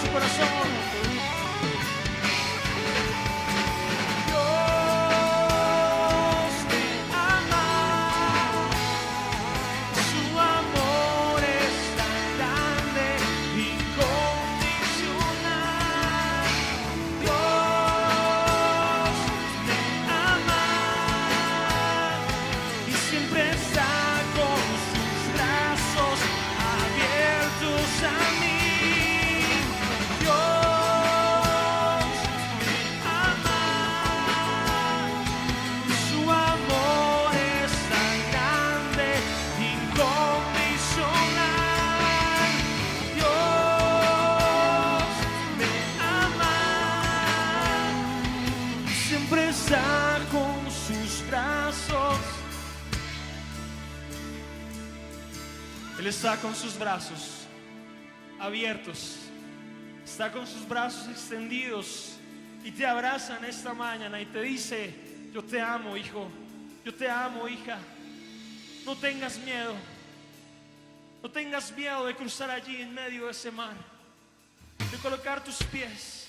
su corazón. Dios me ama, su amor es tan grande, incondicional. Dios me ama y siempre está con sus brazos abiertos a mí. Dios me ama, su amor es tan grande, incondicional. Dios me ama y siempre está con sus brazos. Él está con sus brazos abiertos, está con sus brazos extendidos y te abraza en esta mañana y te dice: yo te amo, hijo, yo te amo, hija. No tengas miedo, no tengas miedo de cruzar allí en medio de ese mar, de colocar tus pies.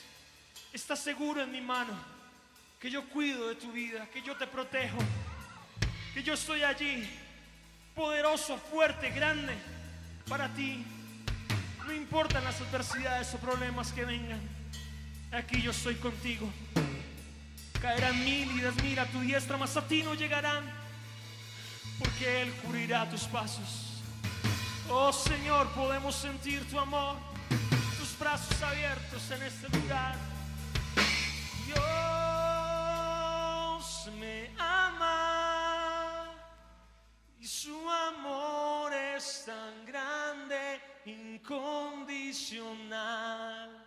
Estás seguro en mi mano, que yo cuido de tu vida, que yo te protejo, que yo estoy allí, poderoso, fuerte, grande para ti. No importan las adversidades o problemas que vengan, aquí yo estoy contigo. Caerán 1000 y 10.000 a tu diestra, mas a ti no llegarán, porque Él cubrirá tus pasos. Oh Señor, podemos sentir tu amor, tus brazos abiertos en este lugar. Dios me ama y su amor es tan grande, incondicional.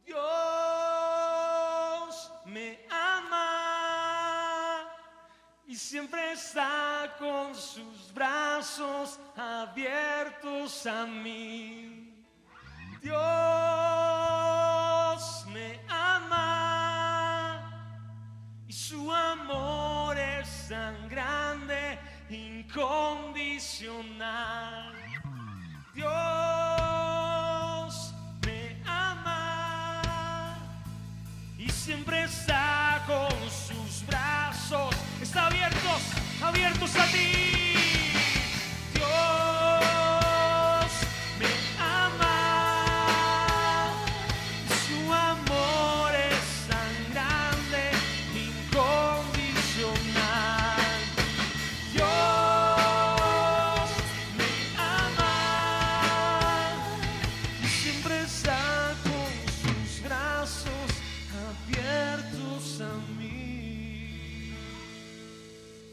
Dios me ama y siempre está con sus brazos abiertos a mí. Dios me ama y su amor es tan grande, incondicional. Dios me ama y siempre está con sus brazos, está abiertos a ti. Dios me ama y su amor es tan grande, incondicional. Dios me ama y siempre está con sus brazos abiertos a mí.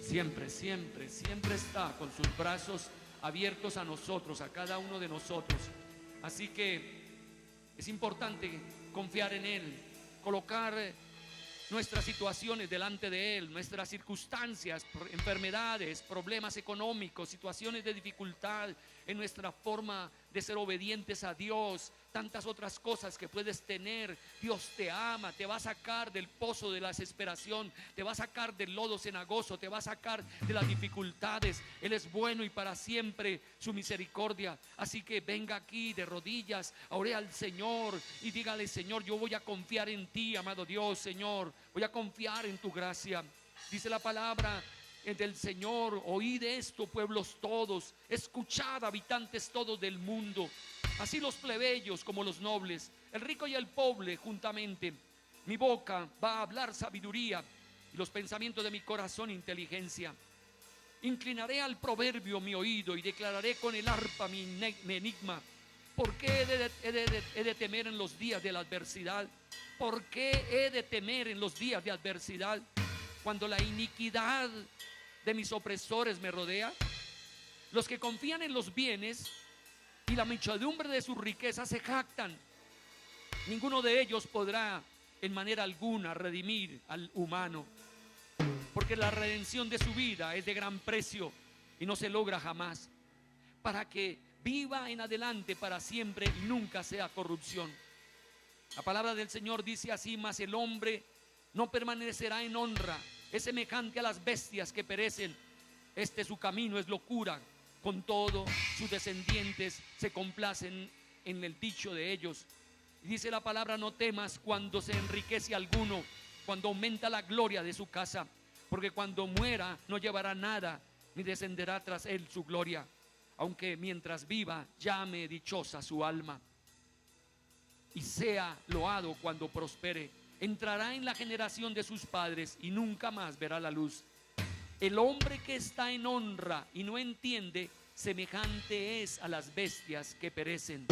Siempre, siempre, siempre está con sus brazos abiertos a nosotros, a cada uno de nosotros. Así que es importante confiar en Él, colocar nuestras situaciones delante de Él, nuestras circunstancias, enfermedades, problemas económicos, situaciones de dificultad, en nuestra forma de ser obedientes a Dios, tantas otras cosas que puedes tener. Dios te ama, te va a sacar del pozo de la desesperación, te va a sacar del lodo cenagoso, te va a sacar de las dificultades. Él es bueno y para siempre su misericordia. Así que venga aquí de rodillas, ore al Señor y dígale: Señor, yo voy a confiar en ti, amado Dios. Señor, voy a confiar en tu gracia. Dice la palabra del Señor: oíd esto, pueblos todos, escuchad, habitantes todos del mundo, así los plebeyos como los nobles, el rico y el pobre juntamente. Mi boca va a hablar sabiduría y los pensamientos de mi corazón inteligencia. Inclinaré al proverbio mi oído y declararé con el arpa mi enigma. ¿Por qué he de temer en los días de la adversidad? ¿Por qué he de temer en los días de adversidad? Cuando la iniquidad de mis opresores me rodea. Los que confían en los bienes y la muchedumbre de sus riquezas se jactan. Ninguno de ellos podrá en manera alguna redimir al humano, porque la redención de su vida es de gran precio y no se logra jamás, para que viva en adelante para siempre y nunca sea corrupción. La palabra del Señor dice así: mas el hombre no permanecerá en honra, es semejante a las bestias que perecen. Su camino es locura, con todo sus descendientes se complacen en el dicho de ellos. Y dice la palabra: no temas cuando se enriquece alguno, cuando aumenta la gloria de su casa, porque cuando muera no llevará nada, ni descenderá tras él su gloria, aunque mientras viva llame dichosa su alma y sea loado cuando prospere. Entrará en la generación de sus padres y nunca más verá la luz. El hombre que está en honra y no entiende, semejante es a las bestias que perecen.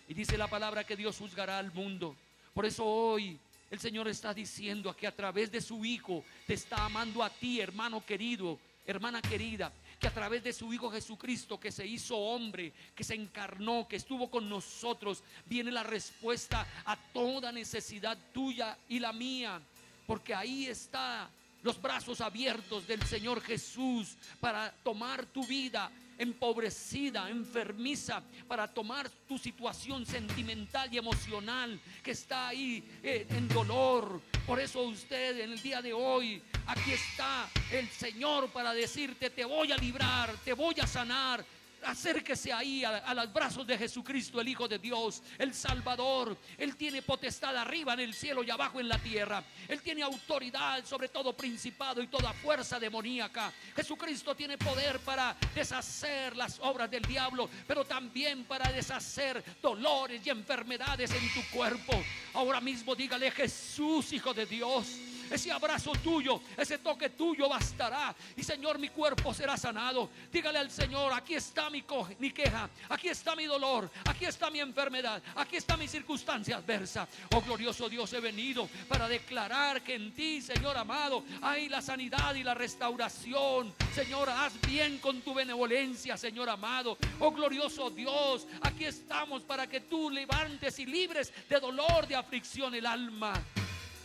Y dice la palabra que Dios juzgará al mundo. Por eso hoy el Señor está diciendo que a través de su Hijo te está amando a ti, hermano querido, hermana querida, que a través de su Hijo Jesucristo, que se hizo hombre, que se encarnó, que estuvo con nosotros, viene la respuesta a toda necesidad tuya y la mía, porque ahí está los brazos abiertos del Señor Jesús para tomar tu vida empobrecida, enfermiza, para tomar tu situación sentimental y emocional que está ahí en dolor. Por eso usted en el día de hoy, aquí está el Señor para decirte: te voy a librar, te voy a sanar. Acérquese ahí a los brazos de Jesucristo, el Hijo de Dios, el Salvador. Él tiene potestad arriba en el cielo y abajo en la tierra. Él tiene autoridad sobre todo principado y toda fuerza demoníaca. Jesucristo tiene poder para deshacer las obras del diablo, pero también para deshacer dolores y enfermedades en tu cuerpo. Ahora mismo dígale: Jesús, Hijo de Dios, ese abrazo tuyo, ese toque tuyo bastará. Y Señor, mi cuerpo será sanado. Dígale al Señor: aquí está mi queja, aquí está mi dolor, aquí está mi enfermedad, aquí está mi circunstancia adversa. Oh glorioso Dios, he venido para declarar que en ti, Señor amado, hay la sanidad y la restauración. Señor, haz bien con tu benevolencia, Señor amado. Oh glorioso Dios, aquí estamos para que tú levantes y libres de dolor, de aflicción el alma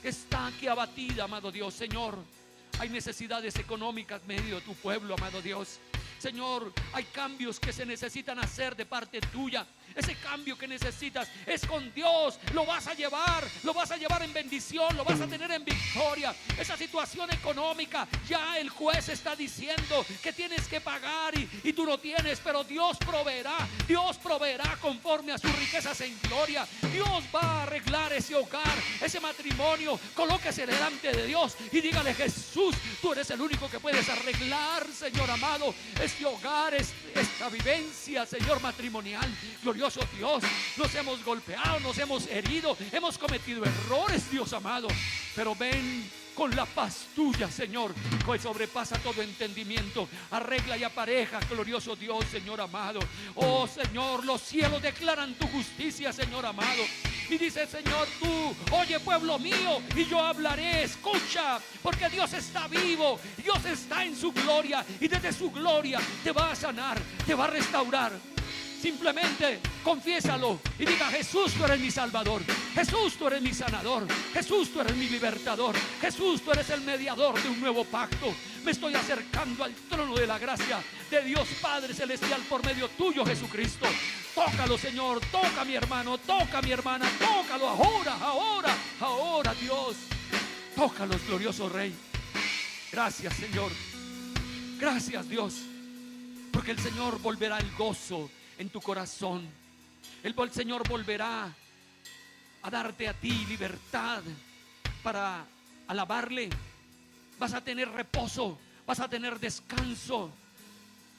que está aquí abatida, amado Dios. Señor, hay necesidades económicas en medio de tu pueblo, amado Dios. Señor, hay cambios que se necesitan hacer de parte tuya. Ese cambio que necesitas es con Dios. Lo vas a llevar en bendición, lo vas a tener en victoria. Esa situación económica, ya el juez está diciendo que tienes que pagar y tú no tienes, pero Dios proveerá conforme a sus riquezas en gloria. Dios va a arreglar ese hogar, ese matrimonio. Colóquese delante de Dios y dígale: Jesús, tú eres el único que puedes arreglar, Señor amado, este hogar, esta vivencia, Señor, matrimonial. Glorioso Dios, nos hemos golpeado, nos hemos herido, hemos cometido errores, Dios amado, pero ven con la paz tuya, Señor, que sobrepasa todo entendimiento. Arregla y apareja, glorioso Dios, Señor amado. Oh Señor, los cielos declaran tu justicia, Señor amado. Y dice el Señor: tú, oye pueblo mío, y yo hablaré. Escucha, porque Dios está vivo, Dios está en su gloria, y desde su gloria te va a sanar, te va a restaurar. Simplemente confiésalo y diga: Jesús, tú eres mi Salvador. Jesús, tú eres mi sanador. Jesús, tú eres mi libertador. Jesús, tú eres el mediador de un nuevo pacto. Me estoy acercando al trono de la gracia de Dios Padre Celestial por medio tuyo, Jesucristo. Tócalo, Señor, toca a mi hermano, toca a mi hermana, tócalo ahora, Dios. Tócalos, glorioso Rey. Gracias, Señor. Gracias, Dios, porque el Señor volverá el gozo en tu corazón. El Señor volverá a darte a ti libertad para alabarle. Vas a tener reposo, vas a tener descanso.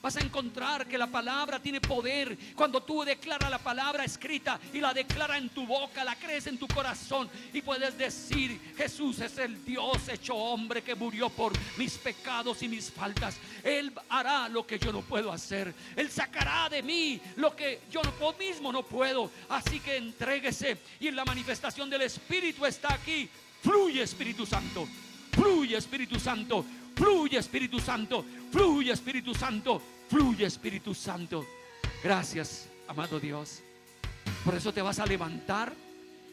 Vas a encontrar que la palabra tiene poder. Cuando tú declaras la palabra escrita y la declaras en tu boca, la crees en tu corazón y puedes decir: Jesús es el Dios hecho hombre que murió por mis pecados y mis faltas. Él hará lo que yo no puedo hacer. Él sacará de mí lo que yo mismo no puedo. Así que entréguese, y en la manifestación del Espíritu está aquí. Fluye, Espíritu Santo. Fluye, Espíritu Santo. Fluye, Espíritu Santo. Fluye, Espíritu Santo. Fluye, Espíritu Santo. Gracias, amado Dios. Por eso te vas a levantar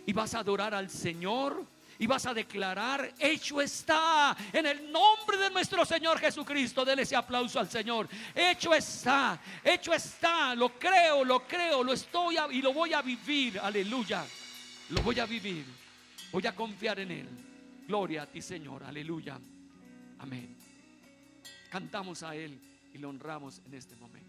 y vas a adorar al Señor y vas a declarar: hecho está, en el nombre de nuestro Señor Jesucristo. Dele ese aplauso al Señor. Hecho está, lo creo, lo estoy y lo voy a vivir. Aleluya, lo voy a vivir. Voy a confiar en Él. Gloria a ti, Señor, aleluya. Amén. Cantamos a Él y lo honramos en este momento.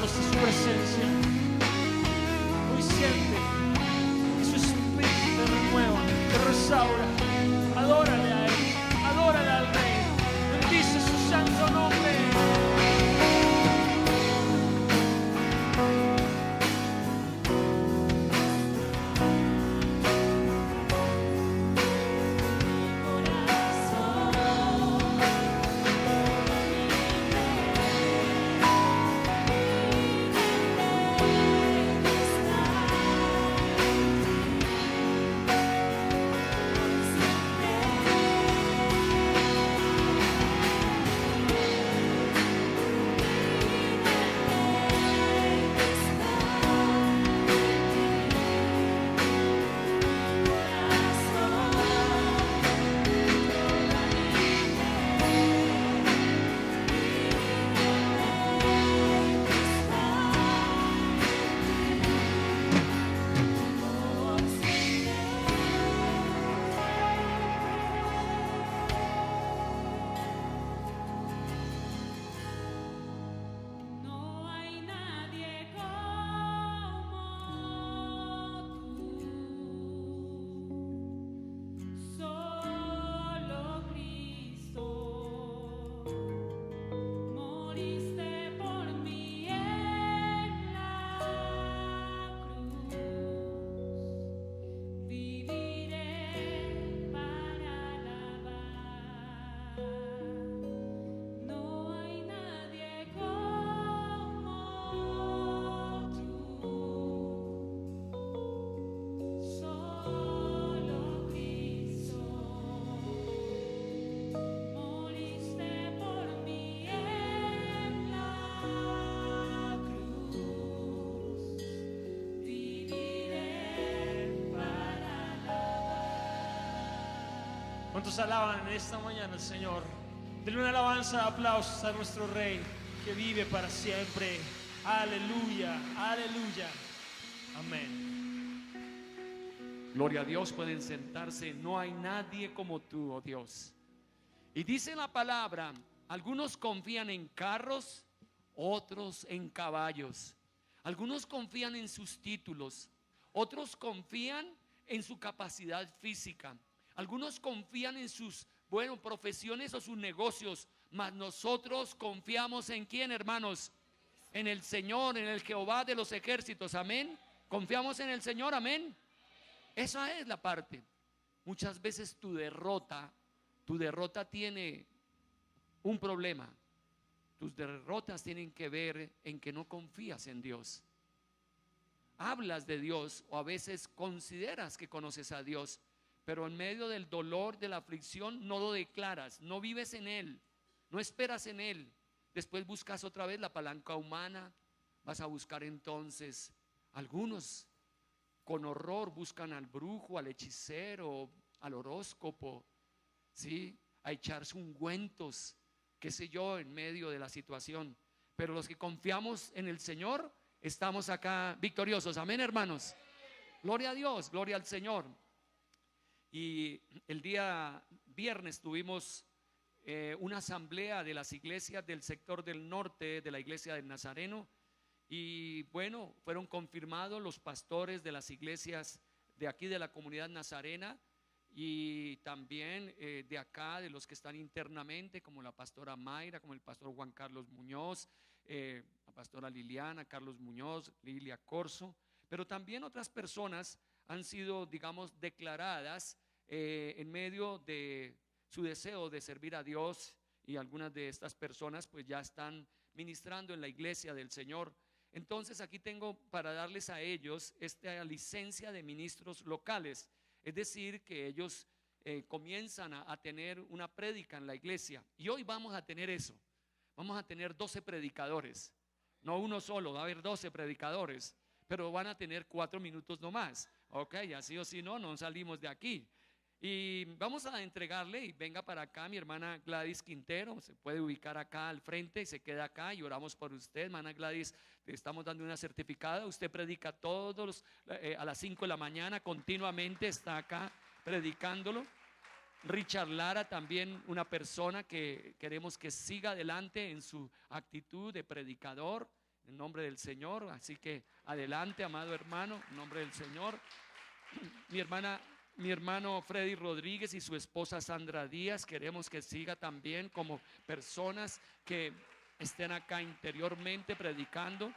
clamamos a su presencia. Hoy siente que su espíritu te renueva, te restaura. Adórale a Él, adórale al Rey. Bendice su santo nombre. ¿Cuántos alaban en esta mañana al Señor? Denle una alabanza, aplausos a nuestro Rey que vive para siempre. Aleluya, aleluya. Amén. Gloria a Dios, pueden sentarse. No hay nadie como tú, oh Dios. Y dice la palabra, algunos confían en carros, otros en caballos. Algunos confían en sus títulos, otros confían en su capacidad física. Algunos confían en sus, profesiones o sus negocios, mas nosotros confiamos en ¿quién, hermanos? En el Señor, en el Jehová de los ejércitos, amén. Confiamos en el Señor, amén. Esa es la parte. Muchas veces tu derrota tiene un problema. Tus derrotas tienen que ver en que no confías en Dios. Hablas de Dios o a veces consideras que conoces a Dios, pero en medio del dolor, de la aflicción, no lo declaras, no vives en Él, no esperas en Él. Después buscas otra vez la palanca humana. Vas a buscar entonces, algunos con horror buscan al brujo, al hechicero, al horóscopo, ¿sí? A echarse ungüentos, qué sé yo, en medio de la situación. Pero los que confiamos en el Señor, estamos acá victoriosos, amén, hermanos. Gloria a Dios, gloria al Señor. Y el día viernes tuvimos una asamblea de las iglesias del sector del norte de la iglesia del Nazareno. Y bueno, fueron confirmados los pastores de las iglesias de aquí de la comunidad nazarena y también de acá, de los que están internamente, como la pastora Mayra, como el pastor Juan Carlos Muñoz, la pastora Liliana, Carlos Muñoz, Lilia Corso, pero también otras personas han sido, digamos, declaradas en medio de su deseo de servir a Dios, y algunas de estas personas pues ya están ministrando en la iglesia del Señor. Entonces aquí tengo para darles a ellos esta licencia de ministros locales, es decir, que ellos comienzan a tener una prédica en la iglesia, y hoy vamos a tener eso. Vamos a tener 12 predicadores, no uno solo, va a haber 12 predicadores, pero van a tener 4 minutos nomás. Ok, así o si no salimos de aquí. Y vamos a entregarle, y venga para acá mi hermana Gladys Quintero, se puede ubicar acá al frente y se queda acá y oramos por usted. Hermana Gladys, le estamos dando una certificada. Usted predica todos a las 5 de la mañana, continuamente está acá predicándolo. Richard Lara, también una persona que queremos que siga adelante en su actitud de predicador, en nombre del Señor. Así que adelante, amado hermano, en nombre del Señor. Mi hermano Freddy Rodríguez y su esposa Sandra Díaz, queremos que siga también como personas que estén acá interiormente predicando.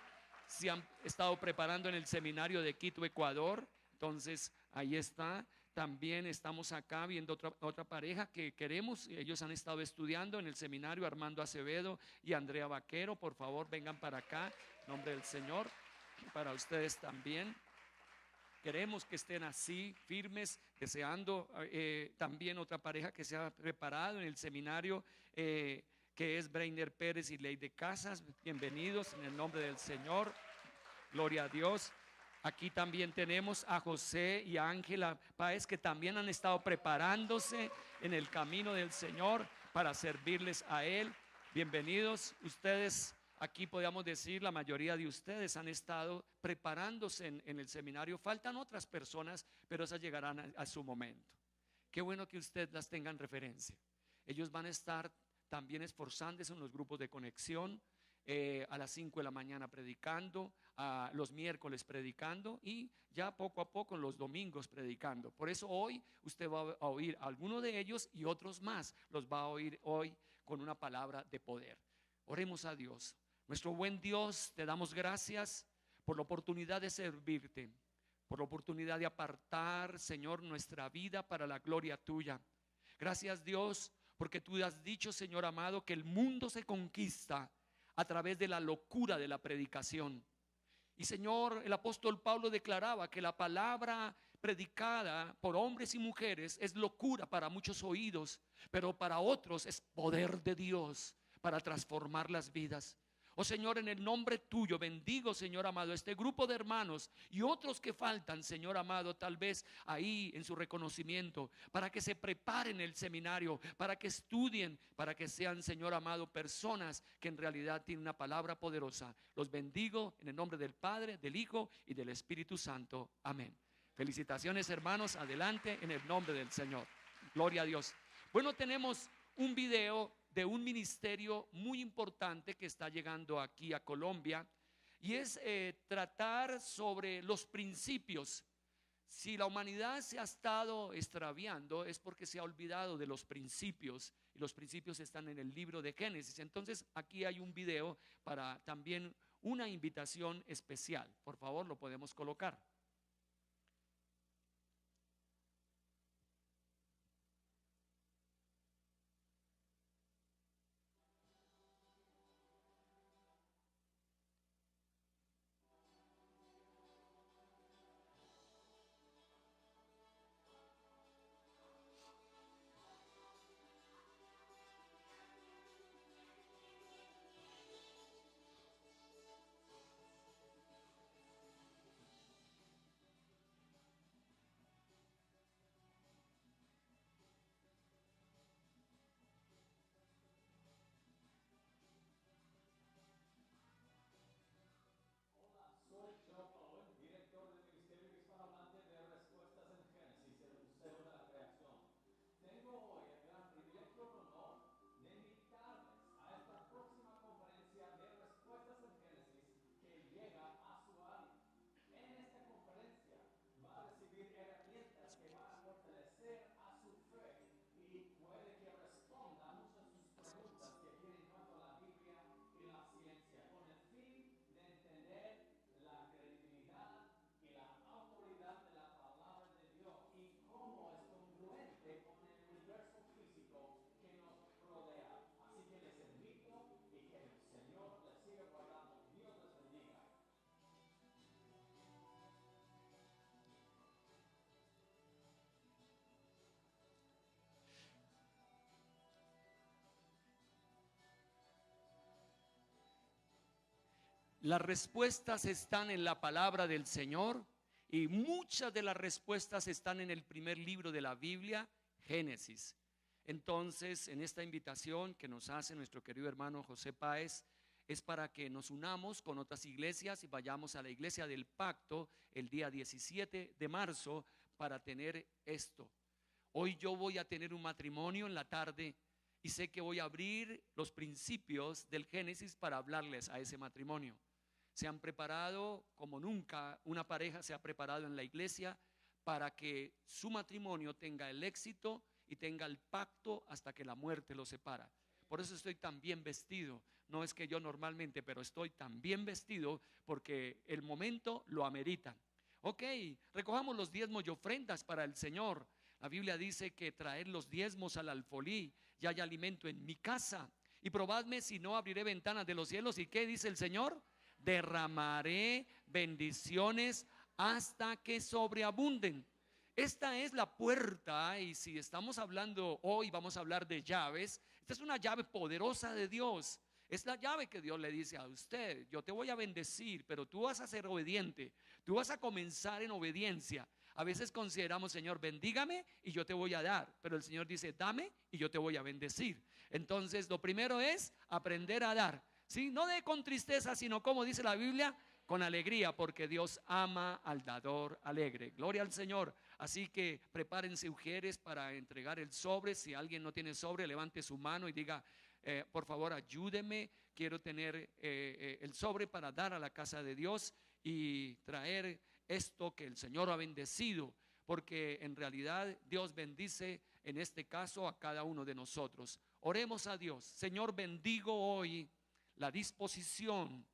Se han estado preparando en el seminario de Quito, Ecuador. Entonces ahí está. También estamos acá viendo otra pareja que queremos. Ellos han estado estudiando en el seminario, Armando Acevedo y Andrea Vaquero. Por favor, vengan para acá, en nombre del Señor. Para ustedes también. Queremos que estén así, firmes, deseando. También otra pareja que se ha preparado en el seminario, que es Breiner Pérez y Ley de Casas. Bienvenidos en el nombre del Señor. Gloria a Dios. Aquí también tenemos a José y a Ángela Páez, que también han estado preparándose en el camino del Señor para servirles a Él. Bienvenidos. Ustedes, aquí podríamos decir, la mayoría de ustedes han estado preparándose en el seminario. Faltan otras personas, pero esas llegarán a su momento. Qué bueno que ustedes las tengan referencia. Ellos van a estar también esforzándose en los grupos de conexión. A las 5 de la mañana predicando, a los miércoles predicando y ya poco a poco los domingos predicando. Por eso hoy usted va a oír a alguno de ellos y otros más los va a oír hoy con una palabra de poder. Oremos a Dios. Nuestro buen Dios, te damos gracias por la oportunidad de servirte, por la oportunidad de apartar, Señor, nuestra vida para la gloria tuya. Gracias, Dios, porque tú has dicho, Señor amado, que el mundo se conquista a través de la locura de la predicación. Y Señor, el apóstol Pablo declaraba que la palabra predicada por hombres y mujeres es locura para muchos oídos, pero para otros es poder de Dios para transformar las vidas. Oh Señor, en el nombre tuyo bendigo, Señor amado, este grupo de hermanos y otros que faltan, Señor amado, tal vez ahí en su reconocimiento, para que se preparen el seminario, para que estudien, para que sean, Señor amado, personas que en realidad tienen una palabra poderosa. Los bendigo en el nombre del Padre, del Hijo y del Espíritu Santo. Amén. Felicitaciones, hermanos, adelante en el nombre del Señor. Gloria a Dios. Bueno, tenemos un video de un ministerio muy importante que está llegando aquí a Colombia, y es tratar sobre los principios. Si la humanidad se ha estado extraviando es porque se ha olvidado de los principios, y los principios están en el libro de Génesis. Entonces aquí hay un video para también una invitación especial. Por favor, lo podemos colocar. Las respuestas están en la palabra del Señor, y muchas de las respuestas están en el primer libro de la Biblia, Génesis. Entonces, en esta invitación que nos hace nuestro querido hermano José Páez, es para que nos unamos con otras iglesias y vayamos a la iglesia del pacto el día 17 de marzo para tener esto. Hoy yo voy a tener un matrimonio en la tarde y sé que voy a abrir los principios del Génesis para hablarles a ese matrimonio. se han preparado como nunca una pareja se ha preparado en la iglesia para que su matrimonio tenga el éxito y tenga el pacto hasta que la muerte los separa. Por eso estoy tan bien vestido. No es que yo normalmente, pero estoy tan bien vestido porque el momento lo amerita. Ok, recojamos los diezmos y ofrendas para el Señor. La Biblia dice que traer los diezmos al alfolí y hay alimento en mi casa. Y probadme si no abriré ventanas de los cielos. ¿Y qué dice el Señor? Derramaré bendiciones hasta que sobreabunden. Esta es la puerta, y si estamos hablando hoy, vamos a hablar de llaves. Esta es una llave poderosa de Dios. Es la llave que Dios le dice a usted: yo te voy a bendecir, pero tú vas a ser obediente. Tú vas a comenzar en obediencia. A veces consideramos: Señor, bendígame y yo te voy a dar. Pero el Señor dice: dame y yo te voy a bendecir. Entonces lo primero es aprender a dar, ¿sí? No de con tristeza, sino, como dice la Biblia, con alegría, porque Dios ama al dador alegre. Gloria al Señor. Así que prepárense, mujeres, para entregar el sobre. Si alguien no tiene sobre, levante su mano y diga: por favor, ayúdeme, quiero tener el sobre para dar a la casa de Dios y traer esto que el Señor ha bendecido, porque en realidad Dios bendice en este caso a cada uno de nosotros. Oremos a Dios. Señor, bendigo hoy la disposición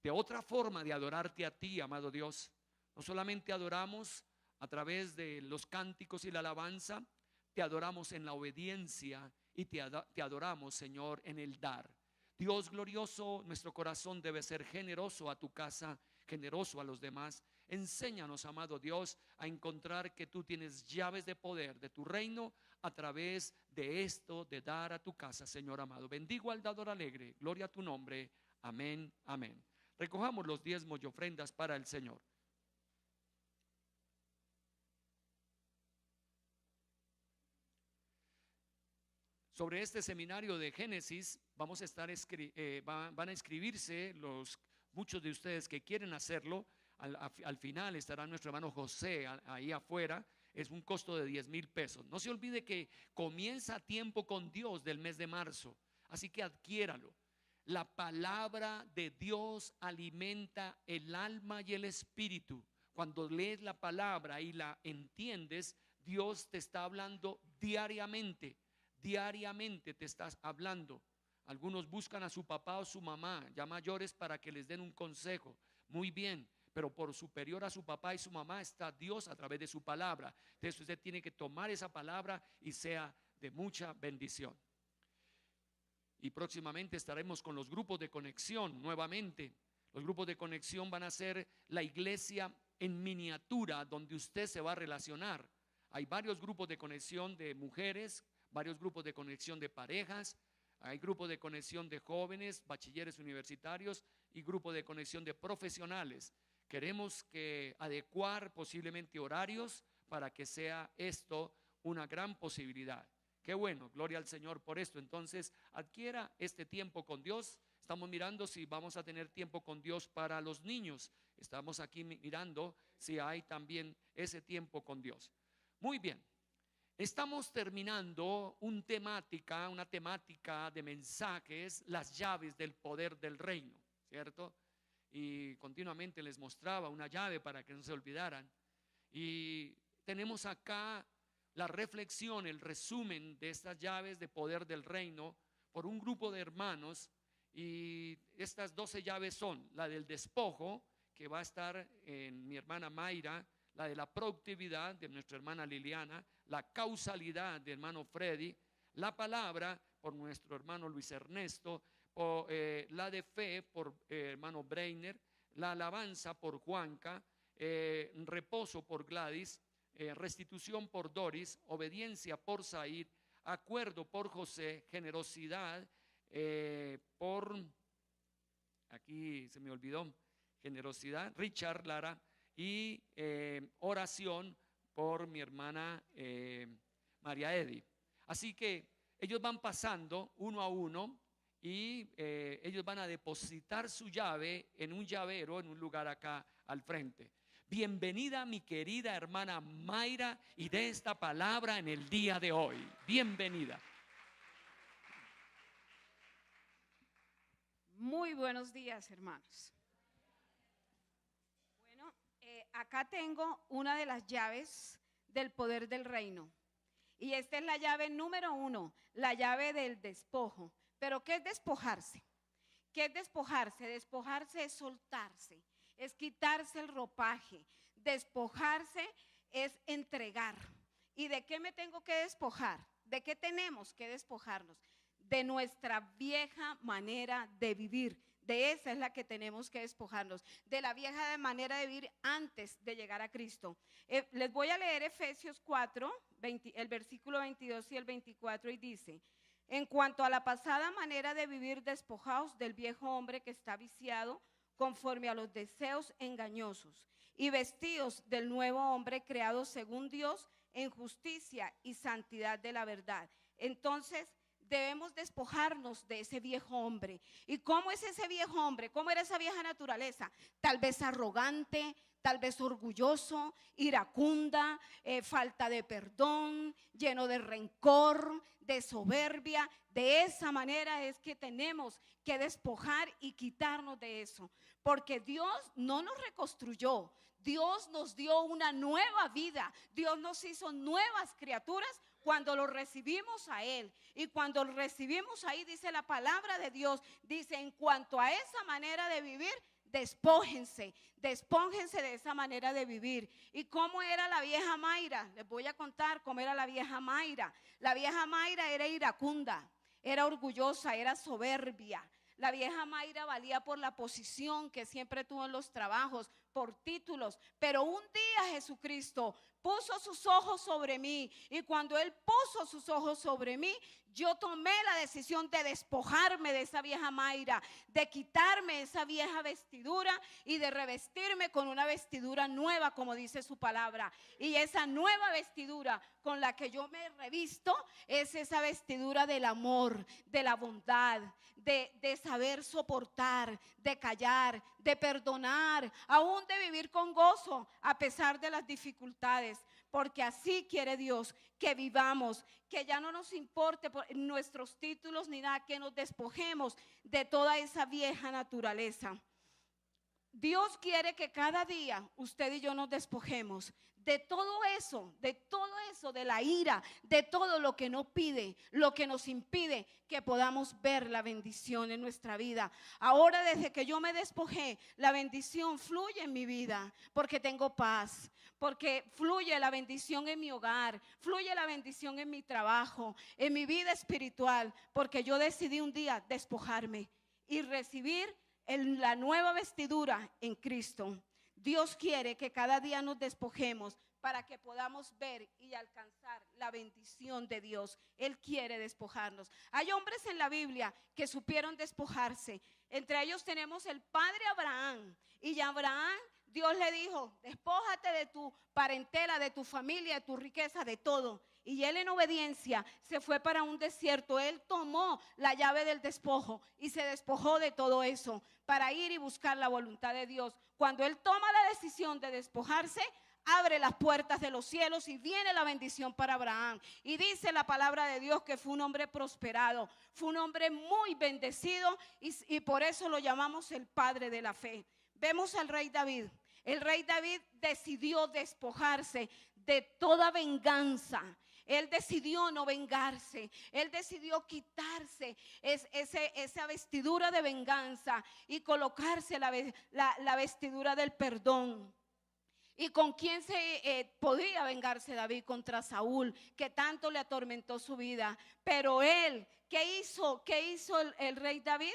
de otra forma de adorarte a ti, amado Dios. No solamente adoramos a través de los cánticos y la alabanza, te adoramos en la obediencia y te adoramos, Señor, en el dar. Dios glorioso, nuestro corazón debe ser generoso a tu casa, generoso a los demás. Enséñanos, amado Dios, a encontrar que tú tienes llaves de poder de tu reino a través de esto, de dar a tu casa, Señor amado. Bendigo al dador alegre, gloria a tu nombre, amén, amén. Recojamos los diezmos y ofrendas para el Señor. Sobre este seminario de Génesis vamos a estar van a inscribirse muchos de ustedes que quieren hacerlo. Al final estará nuestro hermano José ahí afuera. Es un costo de 10,000 pesos. No se olvide que comienza tiempo con Dios del mes de marzo, así que adquiéralo. La palabra de Dios alimenta el alma y el espíritu. Cuando lees la palabra y la entiendes, Dios te está hablando diariamente. Diariamente te estás hablando. Algunos buscan a su papá o su mamá ya mayores para que les den un consejo. Muy bien, pero por superior a su papá y su mamá está Dios a través de su palabra. Entonces usted tiene que tomar esa palabra y sea de mucha bendición. Y próximamente estaremos con los grupos de conexión nuevamente. Los grupos de conexión van a ser la iglesia en miniatura donde usted se va a relacionar. Hay varios grupos de conexión de mujeres, varios grupos de conexión de parejas, hay grupos de conexión de jóvenes, bachilleres universitarios y grupos de conexión de profesionales. Queremos adecuar posiblemente horarios para que sea esto una gran posibilidad. Qué bueno, gloria al Señor por esto. Entonces, adquiera este tiempo con Dios. Estamos mirando si vamos a tener tiempo con Dios para los niños. Estamos aquí mirando si hay también ese tiempo con Dios. Muy bien. Estamos terminando una temática de mensajes, las llaves del poder del reino, ¿cierto? Y continuamente les mostraba una llave para que no se olvidaran. Y tenemos acá la reflexión, el resumen de estas llaves de poder del reino por un grupo de hermanos. Y estas 12 llaves son la del despojo, que va a estar en mi hermana Mayra; la de la productividad de nuestra hermana Liliana; la causalidad de hermano Freddy; la palabra por nuestro hermano Luis Ernesto; la de fe por hermano Breiner; la alabanza por Juanca; reposo por Gladys; restitución por Doris; obediencia por Said; acuerdo por José; generosidad aquí se me olvidó, generosidad, Richard Lara; y oración por mi hermana María Edi. Así que ellos van pasando uno a uno y ellos van a depositar su llave en un llavero, en un lugar acá al frente. Bienvenida mi querida hermana Mayra, y de esta palabra en el día de hoy. Bienvenida. Muy buenos días, hermanos. acá tengo una de las llaves del poder del reino. Y esta es la llave número 1, la llave del despojo. Pero ¿qué es despojarse? ¿Qué es despojarse? Despojarse es soltarse, es quitarse el ropaje. Despojarse es entregar. ¿Y de qué me tengo que despojar? ¿De qué tenemos que despojarnos? De nuestra vieja manera de vivir. De esa es la que tenemos que despojarnos, de la vieja manera de vivir antes de llegar a Cristo. Les voy a leer Efesios 4, el versículo 22 y el 24, y dice: en cuanto a la pasada manera de vivir, despojaos del viejo hombre que está viciado conforme a los deseos engañosos, y vestíos del nuevo hombre creado según Dios en justicia y santidad de la verdad. Entonces debemos despojarnos de ese viejo hombre. ¿Y cómo es ese viejo hombre? ¿Cómo era esa vieja naturaleza? Tal vez arrogante, tal vez orgulloso, iracunda, falta de perdón, lleno de rencor, de soberbia. De esa manera es que tenemos que despojar y quitarnos de eso, porque Dios no nos reconstruyó, Dios nos dio una nueva vida, Dios nos hizo nuevas criaturas cuando lo recibimos a Él. Y cuando lo recibimos ahí, dice la palabra de Dios, dice: en cuanto a esa manera de vivir, despójense de esa manera de vivir. ¿Y cómo era la vieja Mayra? Les voy a contar cómo era la vieja Mayra. La vieja Mayra era iracunda, era orgullosa, era soberbia. La vieja Mayra valía por la posición que siempre tuvo en los trabajos, por títulos. Pero un día Jesucristo puso sus ojos sobre mí, y cuando Él puso sus ojos sobre mí, yo tomé la decisión de despojarme de esa vieja Mayra, de quitarme esa vieja vestidura y de revestirme con una vestidura nueva, como dice su palabra. Y esa nueva vestidura con la que yo me revisto es esa vestidura del amor, de la bondad, de saber soportar, de callar, de perdonar, aún de vivir con gozo a pesar de las dificultades. Porque así quiere Dios que vivamos, que ya no nos importe por nuestros títulos ni nada, que nos despojemos de toda esa vieja naturaleza. Dios quiere que cada día usted y yo nos despojemos de todo eso, de la ira, de todo lo que no pide, lo que nos impide que podamos ver la bendición en nuestra vida. Ahora, desde que yo me despojé, la bendición fluye en mi vida, porque tengo paz, porque fluye la bendición en mi hogar, fluye la bendición en mi trabajo, en mi vida espiritual, porque yo decidí un día despojarme y recibir la nueva vestidura en Cristo. Dios quiere que cada día nos despojemos para que podamos ver y alcanzar la bendición de Dios. Él quiere despojarnos. Hay hombres en la Biblia que supieron despojarse. Entre ellos tenemos el padre Abraham. Y a Abraham Dios le dijo: despójate de tu parentela, de tu familia, de tu riqueza, de todo. Y él, en obediencia, se fue para un desierto. Él tomó la llave del despojo y se despojó de todo eso para ir y buscar la voluntad de Dios. Cuando él toma la decisión de despojarse, abre las puertas de los cielos y viene la bendición para Abraham. Y dice la palabra de Dios que fue un hombre prosperado, fue un hombre muy bendecido, y por eso lo llamamos el padre de la fe. Vemos al rey David. El rey David decidió despojarse de toda venganza. Él decidió no vengarse. Él decidió quitarse esa vestidura de venganza y colocarse la vestidura del perdón. ¿Y con quién se podría vengarse David? Contra Saúl, que tanto le atormentó su vida. Pero él, ¿qué hizo el rey David?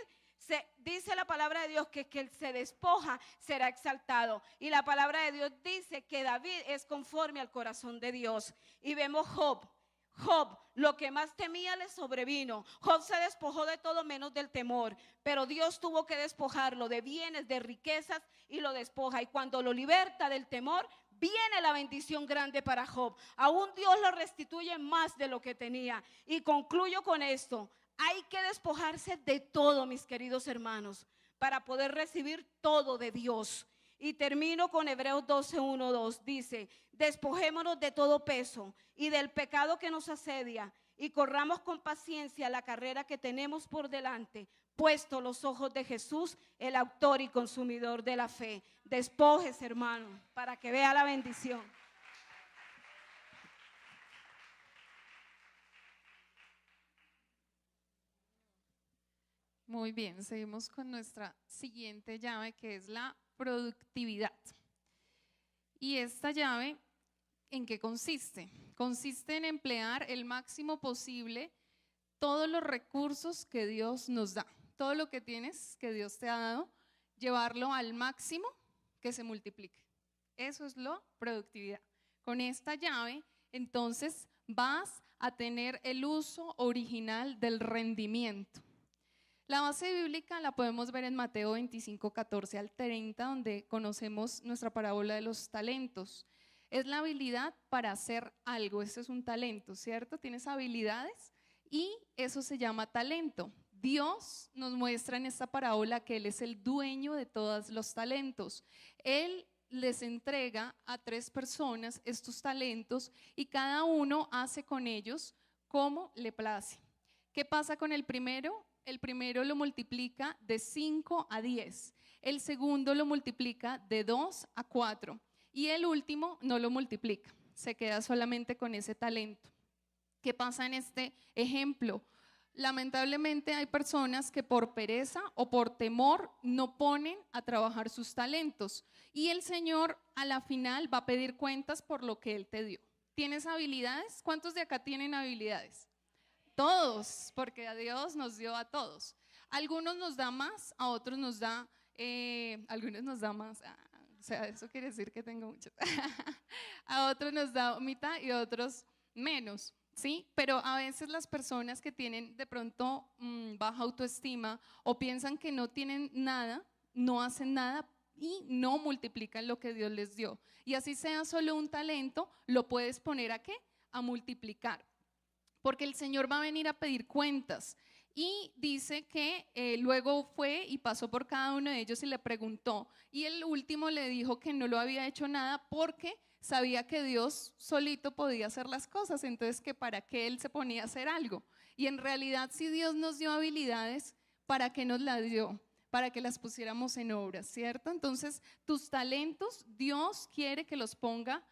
Dice la palabra de Dios que el se despoja será exaltado. Y la palabra de Dios dice que David es conforme al corazón de Dios. Y vemos Job, lo que más temía le sobrevino. Job se despojó de todo menos del temor, pero Dios tuvo que despojarlo de bienes, de riquezas, y lo despoja. Y cuando lo liberta del temor, viene la bendición grande para Job. Aún Dios lo restituye más de lo que tenía. Y concluyo con esto: hay que despojarse de todo, mis queridos hermanos, para poder recibir todo de Dios. Y termino con Hebreos 12:1-2. Dice: despojémonos de todo peso y del pecado que nos asedia, y corramos con paciencia la carrera que tenemos por delante, puesto los ojos de Jesús, el autor y consumidor de la fe. Despojes, hermano, para que vea la bendición. Muy bien, seguimos con nuestra siguiente llave, que es la productividad. Y esta llave, ¿en qué consiste? Consiste en emplear el máximo posible todos los recursos que Dios nos da. Todo lo que tienes, que Dios te ha dado, llevarlo al máximo que se multiplique. Eso es la productividad. Con esta llave, entonces, vas a tener el uso original del rendimiento. La base bíblica la podemos ver en Mateo 25, 14 al 30, donde conocemos nuestra parábola de los talentos. Es la habilidad para hacer algo, eso es un talento, ¿cierto? Tienes habilidades y eso se llama talento. Dios nos muestra en esta parábola que Él es el dueño de todos los talentos. Él les entrega a 3 personas estos talentos y cada uno hace con ellos como le place. ¿Qué pasa con el primero? El primero lo multiplica de 5 a 10, el segundo lo multiplica de 2 a 4 y el último no lo multiplica, se queda solamente con ese talento. ¿Qué pasa en este ejemplo? Lamentablemente hay personas que por pereza o por temor no ponen a trabajar sus talentos y el Señor a la final va a pedir cuentas por lo que Él te dio. ¿Tienes habilidades? ¿Cuántos de acá tienen habilidades? Todos, porque a Dios nos dio a todos. Algunos nos da más, a otros nos da, algunos nos da más, o sea, eso quiere decir que tengo muchos. A otros nos da mitad y a otros menos, ¿sí? Pero a veces las personas que tienen de pronto baja autoestima o piensan que no tienen nada, no hacen nada y no multiplican lo que Dios les dio. Y así sea solo un talento, lo puedes poner ¿a qué? A multiplicar. Porque el Señor va a venir a pedir cuentas y dice que luego fue y pasó por cada uno de ellos y le preguntó y el último le dijo que no lo había hecho nada porque sabía que Dios solito podía hacer las cosas, entonces que para qué él se ponía a hacer algo. Y en realidad si Dios nos dio habilidades, ¿para qué nos las dio? Para que las pusiéramos en obra, ¿cierto? Entonces tus talentos Dios quiere que los ponga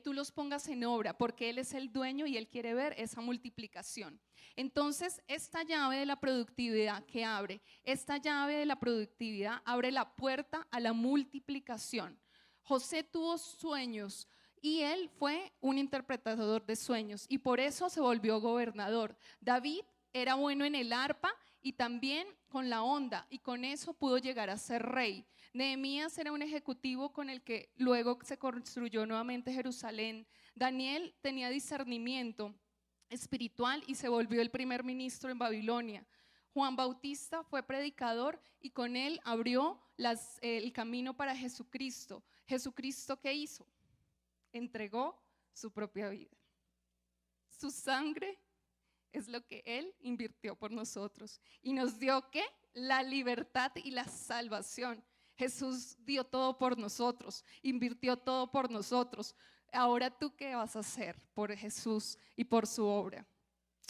tú los pongas en obra porque Él es el dueño y Él quiere ver esa multiplicación. Entonces esta llave de la productividad que abre, esta llave de la productividad abre la puerta a la multiplicación. José tuvo sueños y él fue un interpretador de sueños y por eso se volvió gobernador. David era bueno en el arpa y también con la honda y con eso pudo llegar a ser rey. Nehemías era un ejecutivo con el que luego se construyó nuevamente Jerusalén. Daniel tenía discernimiento espiritual y se volvió el primer ministro en Babilonia. Juan Bautista fue predicador y con él abrió el camino para Jesucristo. ¿Jesucristo qué hizo? Entregó su propia vida. Su sangre es lo que Él invirtió por nosotros y nos dio ¿qué? La libertad y la salvación. Jesús dio todo por nosotros, invirtió todo por nosotros. Ahora tú ¿qué vas a hacer por Jesús y por su obra?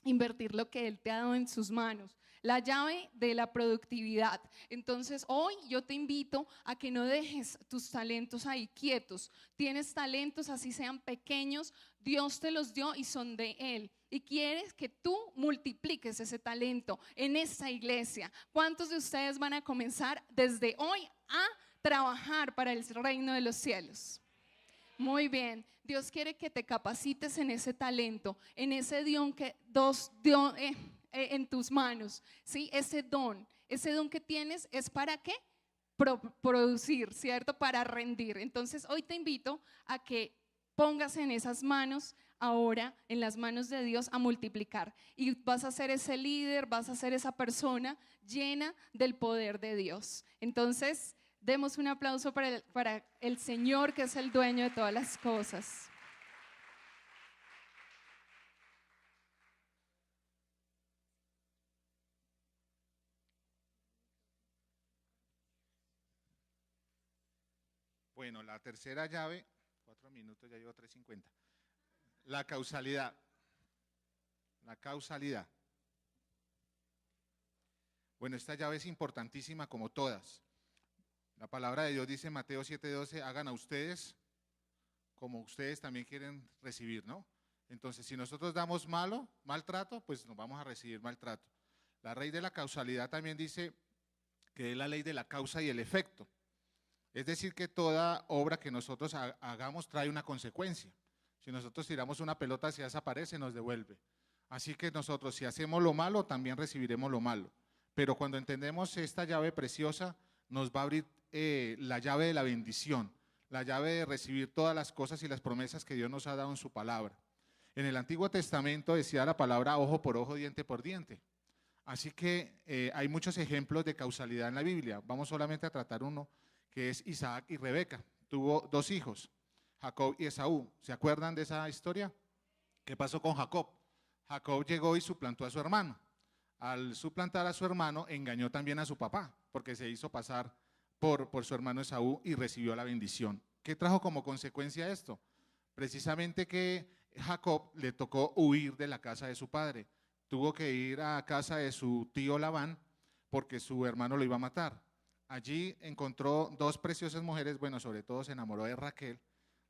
Invertir lo que Él te ha dado en sus manos. La llave de la productividad. Entonces hoy yo te invito a que no dejes tus talentos ahí quietos. Tienes talentos así sean pequeños, Dios te los dio y son de Él. Y quieres que tú multipliques ese talento en esta iglesia. ¿Cuántos de ustedes van a comenzar desde hoy a trabajar para el reino de los cielos? Muy bien, Dios quiere que te capacites en ese talento, en ese don que Dios dio en tus manos, ¿sí? Ese don que tienes es para qué? Producir, ¿cierto? Para rendir. Entonces hoy te invito a que pongas en esas manos ahora, en las manos de Dios, a multiplicar. Y vas a ser ese líder, vas a ser esa persona llena del poder de Dios. Entonces, demos un aplauso para el Señor, que es el dueño de todas las cosas. Bueno, la tercera llave, 4 minutos, ya llevo 3:50. La causalidad. La causalidad. Bueno, esta llave es importantísima como todas. La palabra de Dios dice en Mateo 7:12, hagan a ustedes como ustedes también quieren recibir, ¿no? Entonces, si nosotros damos maltrato, pues nos vamos a recibir maltrato. La ley de la causalidad también dice que es la ley de la causa y el efecto. Es decir, que toda obra que nosotros hagamos trae una consecuencia. Si nosotros tiramos una pelota, si desaparece, nos devuelve. Así que nosotros, si hacemos lo malo, también recibiremos lo malo. Pero cuando entendemos esta llave preciosa, nos va a abrir la llave de la bendición, la llave de recibir todas las cosas y las promesas que Dios nos ha dado en su palabra. En el Antiguo Testamento decía la palabra ojo por ojo, diente por diente. Así que hay muchos ejemplos de causalidad en la Biblia. Vamos solamente a tratar uno, que es Isaac y Rebeca. Tuvo 2 hijos, Jacob y Esaú. ¿Se acuerdan de esa historia? ¿Qué pasó con Jacob? Jacob llegó y suplantó a su hermano. Al suplantar a su hermano, engañó también a su papá, porque se hizo pasar por su hermano Esaú y recibió la bendición. ¿Qué trajo como consecuencia esto? Precisamente que Jacob le tocó huir de la casa de su padre. Tuvo que ir a casa de su tío Labán porque su hermano lo iba a matar. Allí encontró 2 preciosas mujeres, bueno, sobre todo se enamoró de Raquel.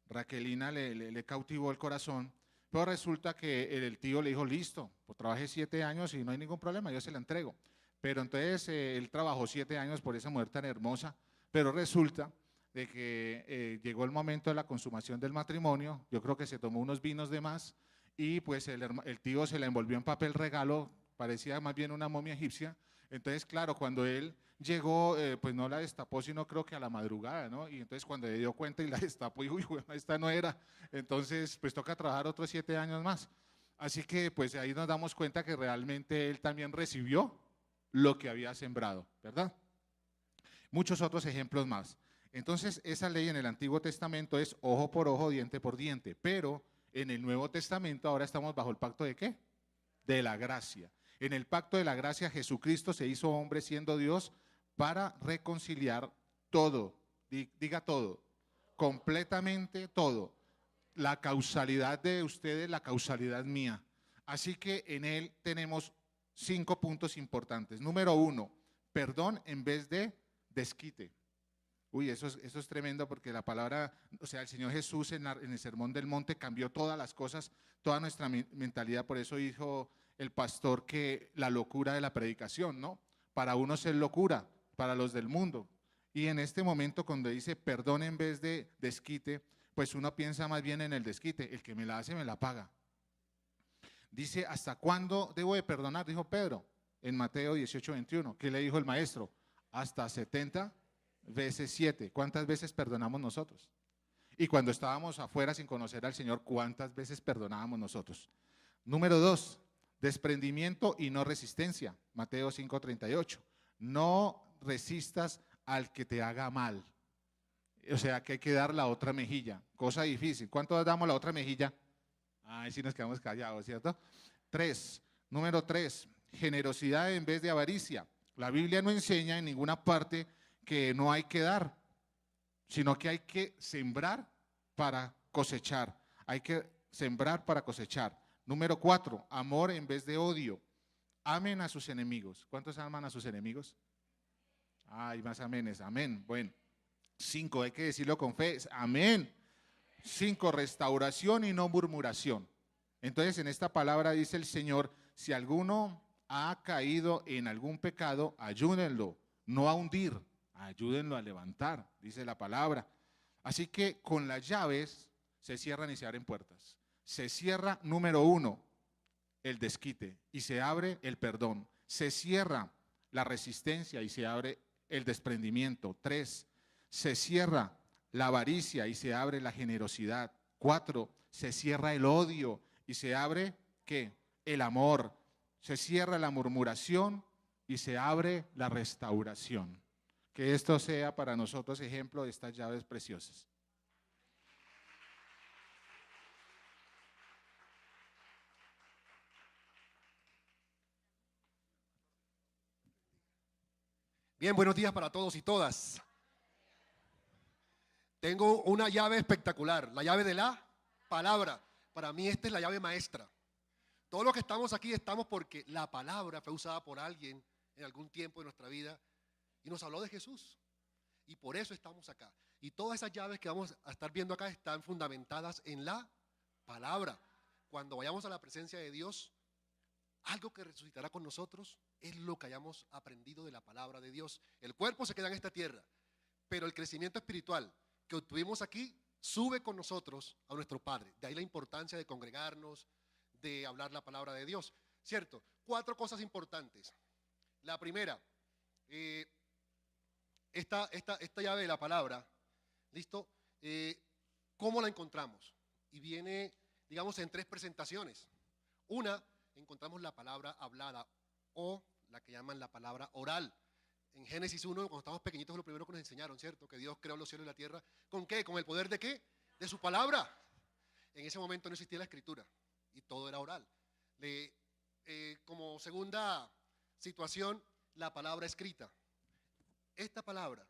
Raquelina le cautivó el corazón, pero resulta que el tío le dijo, listo, pues trabajé 7 años y no hay ningún problema, yo se la entrego. Pero entonces él trabajó 7 años por esa mujer tan hermosa, pero resulta de que llegó el momento de la consumación del matrimonio, yo creo que se tomó unos vinos de más y pues el tío se la envolvió en papel regalo, parecía más bien una momia egipcia. Entonces, claro, cuando él llegó, pues no la destapó, sino creo que a la madrugada, ¿no? Y entonces cuando le dio cuenta y la destapó, y uy, esta no era. Entonces, pues toca trabajar otros 7 años más. Así que pues ahí nos damos cuenta que realmente él también recibió lo que había sembrado, ¿verdad? Muchos otros ejemplos más. Entonces, esa ley en el Antiguo Testamento es ojo por ojo, diente por diente, pero en el Nuevo Testamento ahora estamos bajo el pacto ¿de qué? De la gracia. En el pacto de la gracia, Jesucristo se hizo hombre siendo Dios para reconciliar todo, diga todo, completamente todo. La causalidad de ustedes, la causalidad mía. Así que en él tenemos 5 puntos importantes. Número 1, perdón en vez de desquite. Uy, eso es tremendo porque la palabra, o sea, el Señor Jesús en el Sermón del Monte cambió todas las cosas, toda nuestra mentalidad. Por eso dijo el pastor que la locura de la predicación, ¿no? Para unos es locura, para los del mundo. Y en este momento cuando dice perdón en vez de desquite, pues uno piensa más bien en el desquite, el que me la hace me la paga. Dice, ¿hasta cuándo debo de perdonar? Dijo Pedro en Mateo 18:21. ¿Qué le dijo el maestro? Hasta 70 veces 7. ¿Cuántas veces perdonamos nosotros? Y cuando estábamos afuera sin conocer al Señor, ¿cuántas veces perdonábamos nosotros? Número 2, desprendimiento y no resistencia. Mateo 5:38. No resistas al que te haga mal. O sea que hay que dar la otra mejilla. Cosa difícil. ¿Cuánto damos la otra mejilla? Ay, sí nos quedamos callados, ¿cierto? Número 3, generosidad en vez de avaricia. La Biblia no enseña en ninguna parte que no hay que dar, sino que hay que sembrar para cosechar. Hay que sembrar para cosechar. Número 4, amor en vez de odio. Amen a sus enemigos. ¿Cuántos aman a sus enemigos? Hay más amenes, amén. Bueno. 5, hay que decirlo con fe, amén. 5, restauración y no murmuración. Entonces en esta palabra dice el Señor, si alguno ha caído en algún pecado, ayúdenlo, no a hundir, ayúdenlo a levantar, dice la palabra. Así que con las llaves se cierran y se abren puertas. Se cierra, número 1, el desquite y se abre el perdón. Se cierra la resistencia y se abre el desprendimiento. 3, se cierra la avaricia y se abre la generosidad. 4, se cierra el odio y se abre, ¿qué? El amor. Se cierra la murmuración y se abre la restauración. Que esto sea para nosotros ejemplo de estas llaves preciosas. Bien, buenos días para todos y todas. Tengo una llave espectacular, la llave de la palabra. Para mí esta es la llave maestra. Todos los que estamos aquí estamos porque la palabra fue usada por alguien en algún tiempo de nuestra vida y nos habló de Jesús. Y por eso estamos acá. Y todas esas llaves que vamos a estar viendo acá están fundamentadas en la palabra. Cuando vayamos a la presencia de Dios, algo que resucitará con nosotros es lo que hayamos aprendido de la palabra de Dios. El cuerpo se queda en esta tierra, pero el crecimiento espiritual que obtuvimos aquí sube con nosotros a nuestro Padre. De ahí la importancia de congregarnos, de hablar la palabra de Dios. ¿Cierto? 4 cosas importantes. La primera, esta llave de la palabra, ¿listo? ¿Cómo la encontramos? Y viene, digamos, en 3 presentaciones. Una, encontramos la palabra hablada o la que llaman la palabra oral. En Génesis 1, cuando estábamos pequeñitos, es lo primero que nos enseñaron, ¿cierto? Que Dios creó los cielos y la tierra. ¿Con qué? ¿Con el poder de qué? De su palabra. En ese momento no existía la escritura y todo era oral. Como segunda situación, la palabra escrita. Esta palabra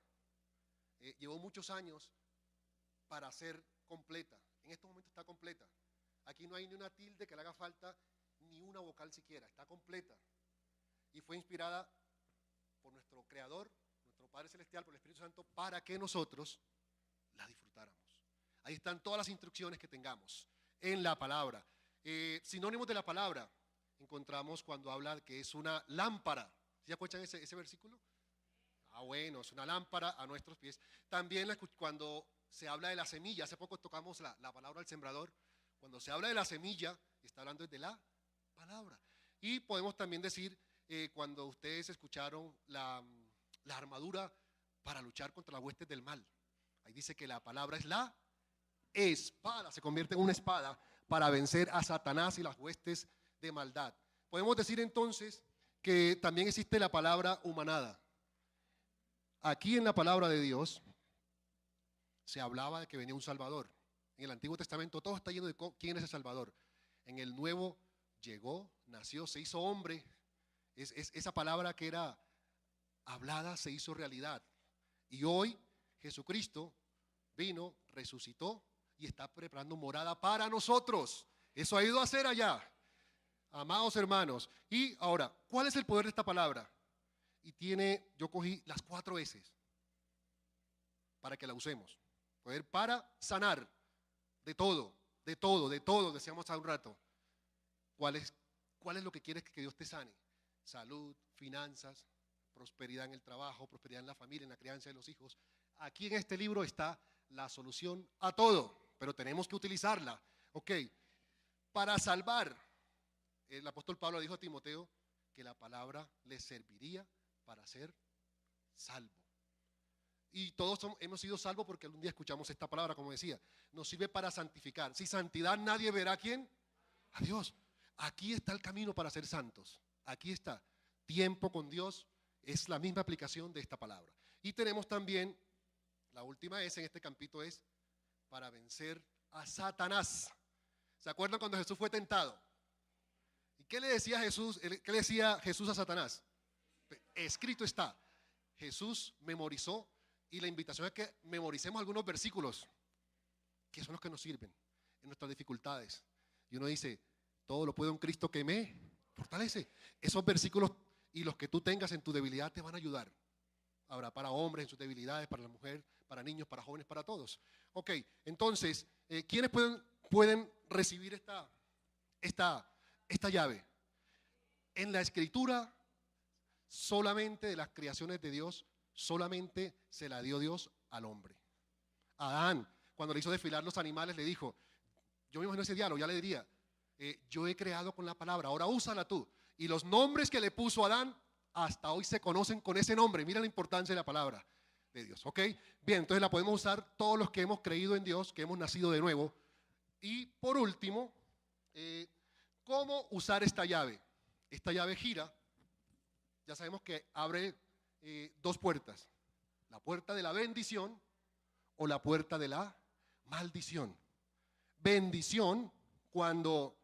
llevó muchos años para ser completa. En estos momentos está completa. Aquí no hay ni una tilde que le haga falta, ni una vocal siquiera. Está completa. Y fue inspirada por nuestro Creador, nuestro Padre Celestial, por el Espíritu Santo, para que nosotros la disfrutáramos. Ahí están todas las instrucciones que tengamos en la palabra. Sinónimos de la palabra encontramos cuando habla que es una lámpara. ¿Sí escuchan ese versículo? Bueno, es una lámpara a nuestros pies. También cuando se habla de la semilla, hace poco tocamos la palabra del sembrador. Cuando se habla de la semilla, está hablando de la palabra. Y podemos también decir, cuando ustedes escucharon la armadura para luchar contra las huestes del mal, ahí dice que la palabra es la espada, se convierte en una espada para vencer a Satanás y las huestes de maldad. Podemos decir entonces que también existe la palabra humanada. Aquí en la palabra de Dios se hablaba de que venía un Salvador. En el Antiguo Testamento todo está lleno de quién es el Salvador. En el Nuevo llegó, nació, se hizo hombre. Esa palabra que era hablada se hizo realidad. Y hoy Jesucristo vino, resucitó y está preparando morada para nosotros. Eso ha ido a hacer allá, amados hermanos. Y ahora, ¿cuál es el poder de esta palabra? Yo cogí las 4 S para que la usemos. Poder para sanar de todo, decíamos hace un rato. ¿Cuál es lo que quieres que Dios te sane? Salud, finanzas, prosperidad en el trabajo, prosperidad en la familia, en la crianza de los hijos. Aquí en este libro está la solución a todo, pero tenemos que utilizarla. Ok, para salvar, el apóstol Pablo dijo a Timoteo que la palabra le serviría para ser salvo. Y todos hemos sido salvos porque algún día escuchamos esta palabra, como decía, nos sirve para santificar. Sin santidad nadie verá a quién, a Dios. Aquí está el camino para ser santos. Aquí está. Tiempo con Dios es la misma aplicación de esta palabra. Y tenemos también, la última S en este campito es para vencer a Satanás. ¿Se acuerdan cuando Jesús fue tentado? ¿Y qué le decía Jesús? ¿Qué le decía Jesús a Satanás? Escrito está. Jesús memorizó y la invitación es que memoricemos algunos versículos que son los que nos sirven en nuestras dificultades. Y uno dice, todo lo puedo en Cristo que me fortalece. Esos versículos y los que tú tengas en tu debilidad te van a ayudar. Habrá para hombres en sus debilidades, para la mujer, para niños, para jóvenes, para todos. Ok, entonces, ¿quiénes pueden recibir esta llave? En la Escritura, solamente de las creaciones de Dios, solamente se la dio Dios al hombre. Adán, cuando le hizo desfilar los animales, le dijo, yo me imagino ese diálogo, ya le diría, yo he creado con la palabra, ahora úsala tú. Y los nombres que le puso Adán, hasta hoy se conocen con ese nombre. Mira la importancia de la palabra de Dios, ¿ok? Bien, entonces la podemos usar todos los que hemos creído en Dios, que hemos nacido de nuevo. Y por último, ¿cómo usar esta llave? Esta llave gira, ya sabemos que abre 2 puertas. La puerta de la bendición o la puerta de la maldición. Bendición cuando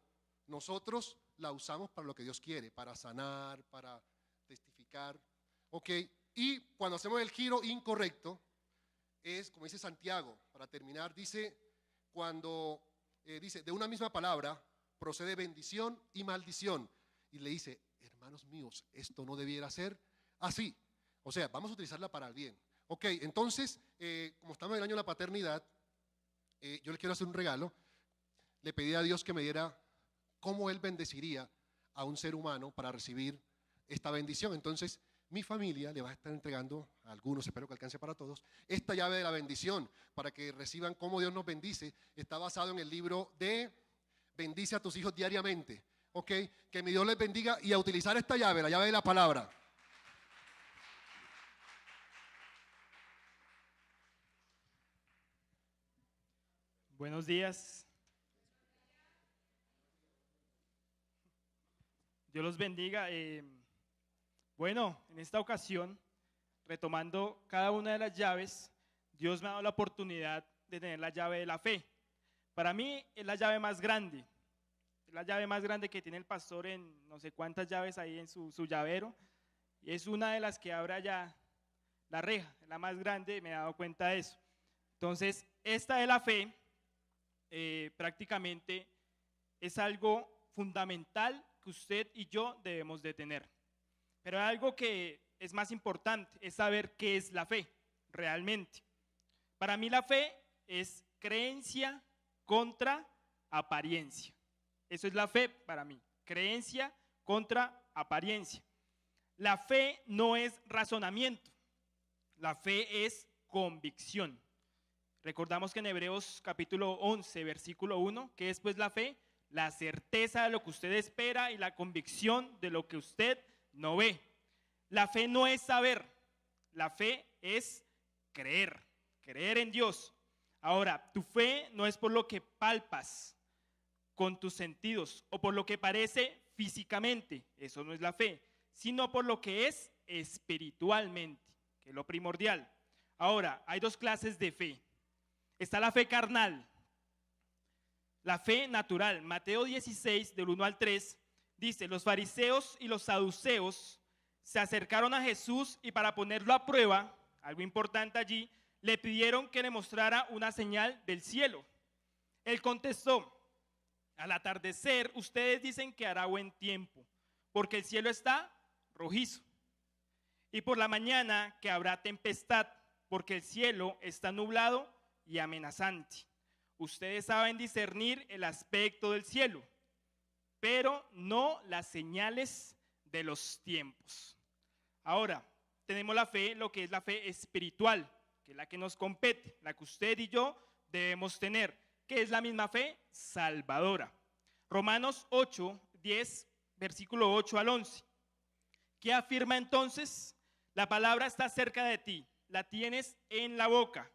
nosotros la usamos para lo que Dios quiere, para sanar, para testificar, ok. Y cuando hacemos el giro incorrecto, es como dice Santiago, para terminar, dice, dice, de una misma palabra procede bendición y maldición. Y le dice, hermanos míos, esto no debiera ser así. O sea, vamos a utilizarla para el bien. Ok, entonces, como estamos en el año de la paternidad, yo les quiero hacer un regalo. Le pedí a Dios que me diera cómo Él bendeciría a un ser humano para recibir esta bendición. Entonces, mi familia le va a estar entregando a algunos, espero que alcance para todos, esta llave de la bendición para que reciban cómo Dios nos bendice. Está basado en el libro de Bendice a tus hijos diariamente. Ok, que mi Dios les bendiga y a utilizar esta llave, la llave de la palabra. Buenos días. Dios los bendiga. Bueno, en esta ocasión, retomando cada una de las llaves, Dios me ha dado la oportunidad de tener la llave de la fe. Para mí es la llave más grande. Es la llave más grande que tiene el pastor en no sé cuántas llaves ahí en su llavero. Y es una de las que abre ya la reja, la más grande, me he dado cuenta de eso. Entonces, esta de la fe prácticamente es algo fundamental que usted y yo debemos de tener. Pero hay algo que es más importante, es saber qué es la fe realmente. Para mí la fe es creencia contra apariencia. Eso es la fe para mí, creencia contra apariencia. La fe no es razonamiento, la fe es convicción. Recordamos que en Hebreos capítulo 11, versículo 1, ¿qué es pues la fe? La certeza de lo que usted espera y la convicción de lo que usted no ve. La fe no es saber, la fe es creer, creer en Dios. Ahora, tu fe no es por lo que palpas con tus sentidos o por lo que parece físicamente, eso no es la fe, sino por lo que es espiritualmente, que es lo primordial. Ahora, hay dos clases de fe. Está la fe carnal, la fe natural. Mateo 16, del 1 al 3, dice: los fariseos y los saduceos se acercaron a Jesús y para ponerlo a prueba, algo importante allí, le pidieron que le mostrara una señal del cielo. Él contestó: al atardecer ustedes dicen que hará buen tiempo, porque el cielo está rojizo. Y por la mañana que habrá tempestad, porque el cielo está nublado y amenazante. Ustedes saben discernir el aspecto del cielo, pero no las señales de los tiempos. Ahora, tenemos la fe, lo que es la fe espiritual, que es la que nos compete, la que usted y yo debemos tener, que es la misma fe salvadora. Romanos 8, 10, versículo 8 al 11. ¿Qué afirma entonces? La palabra está cerca de ti, la tienes en la boca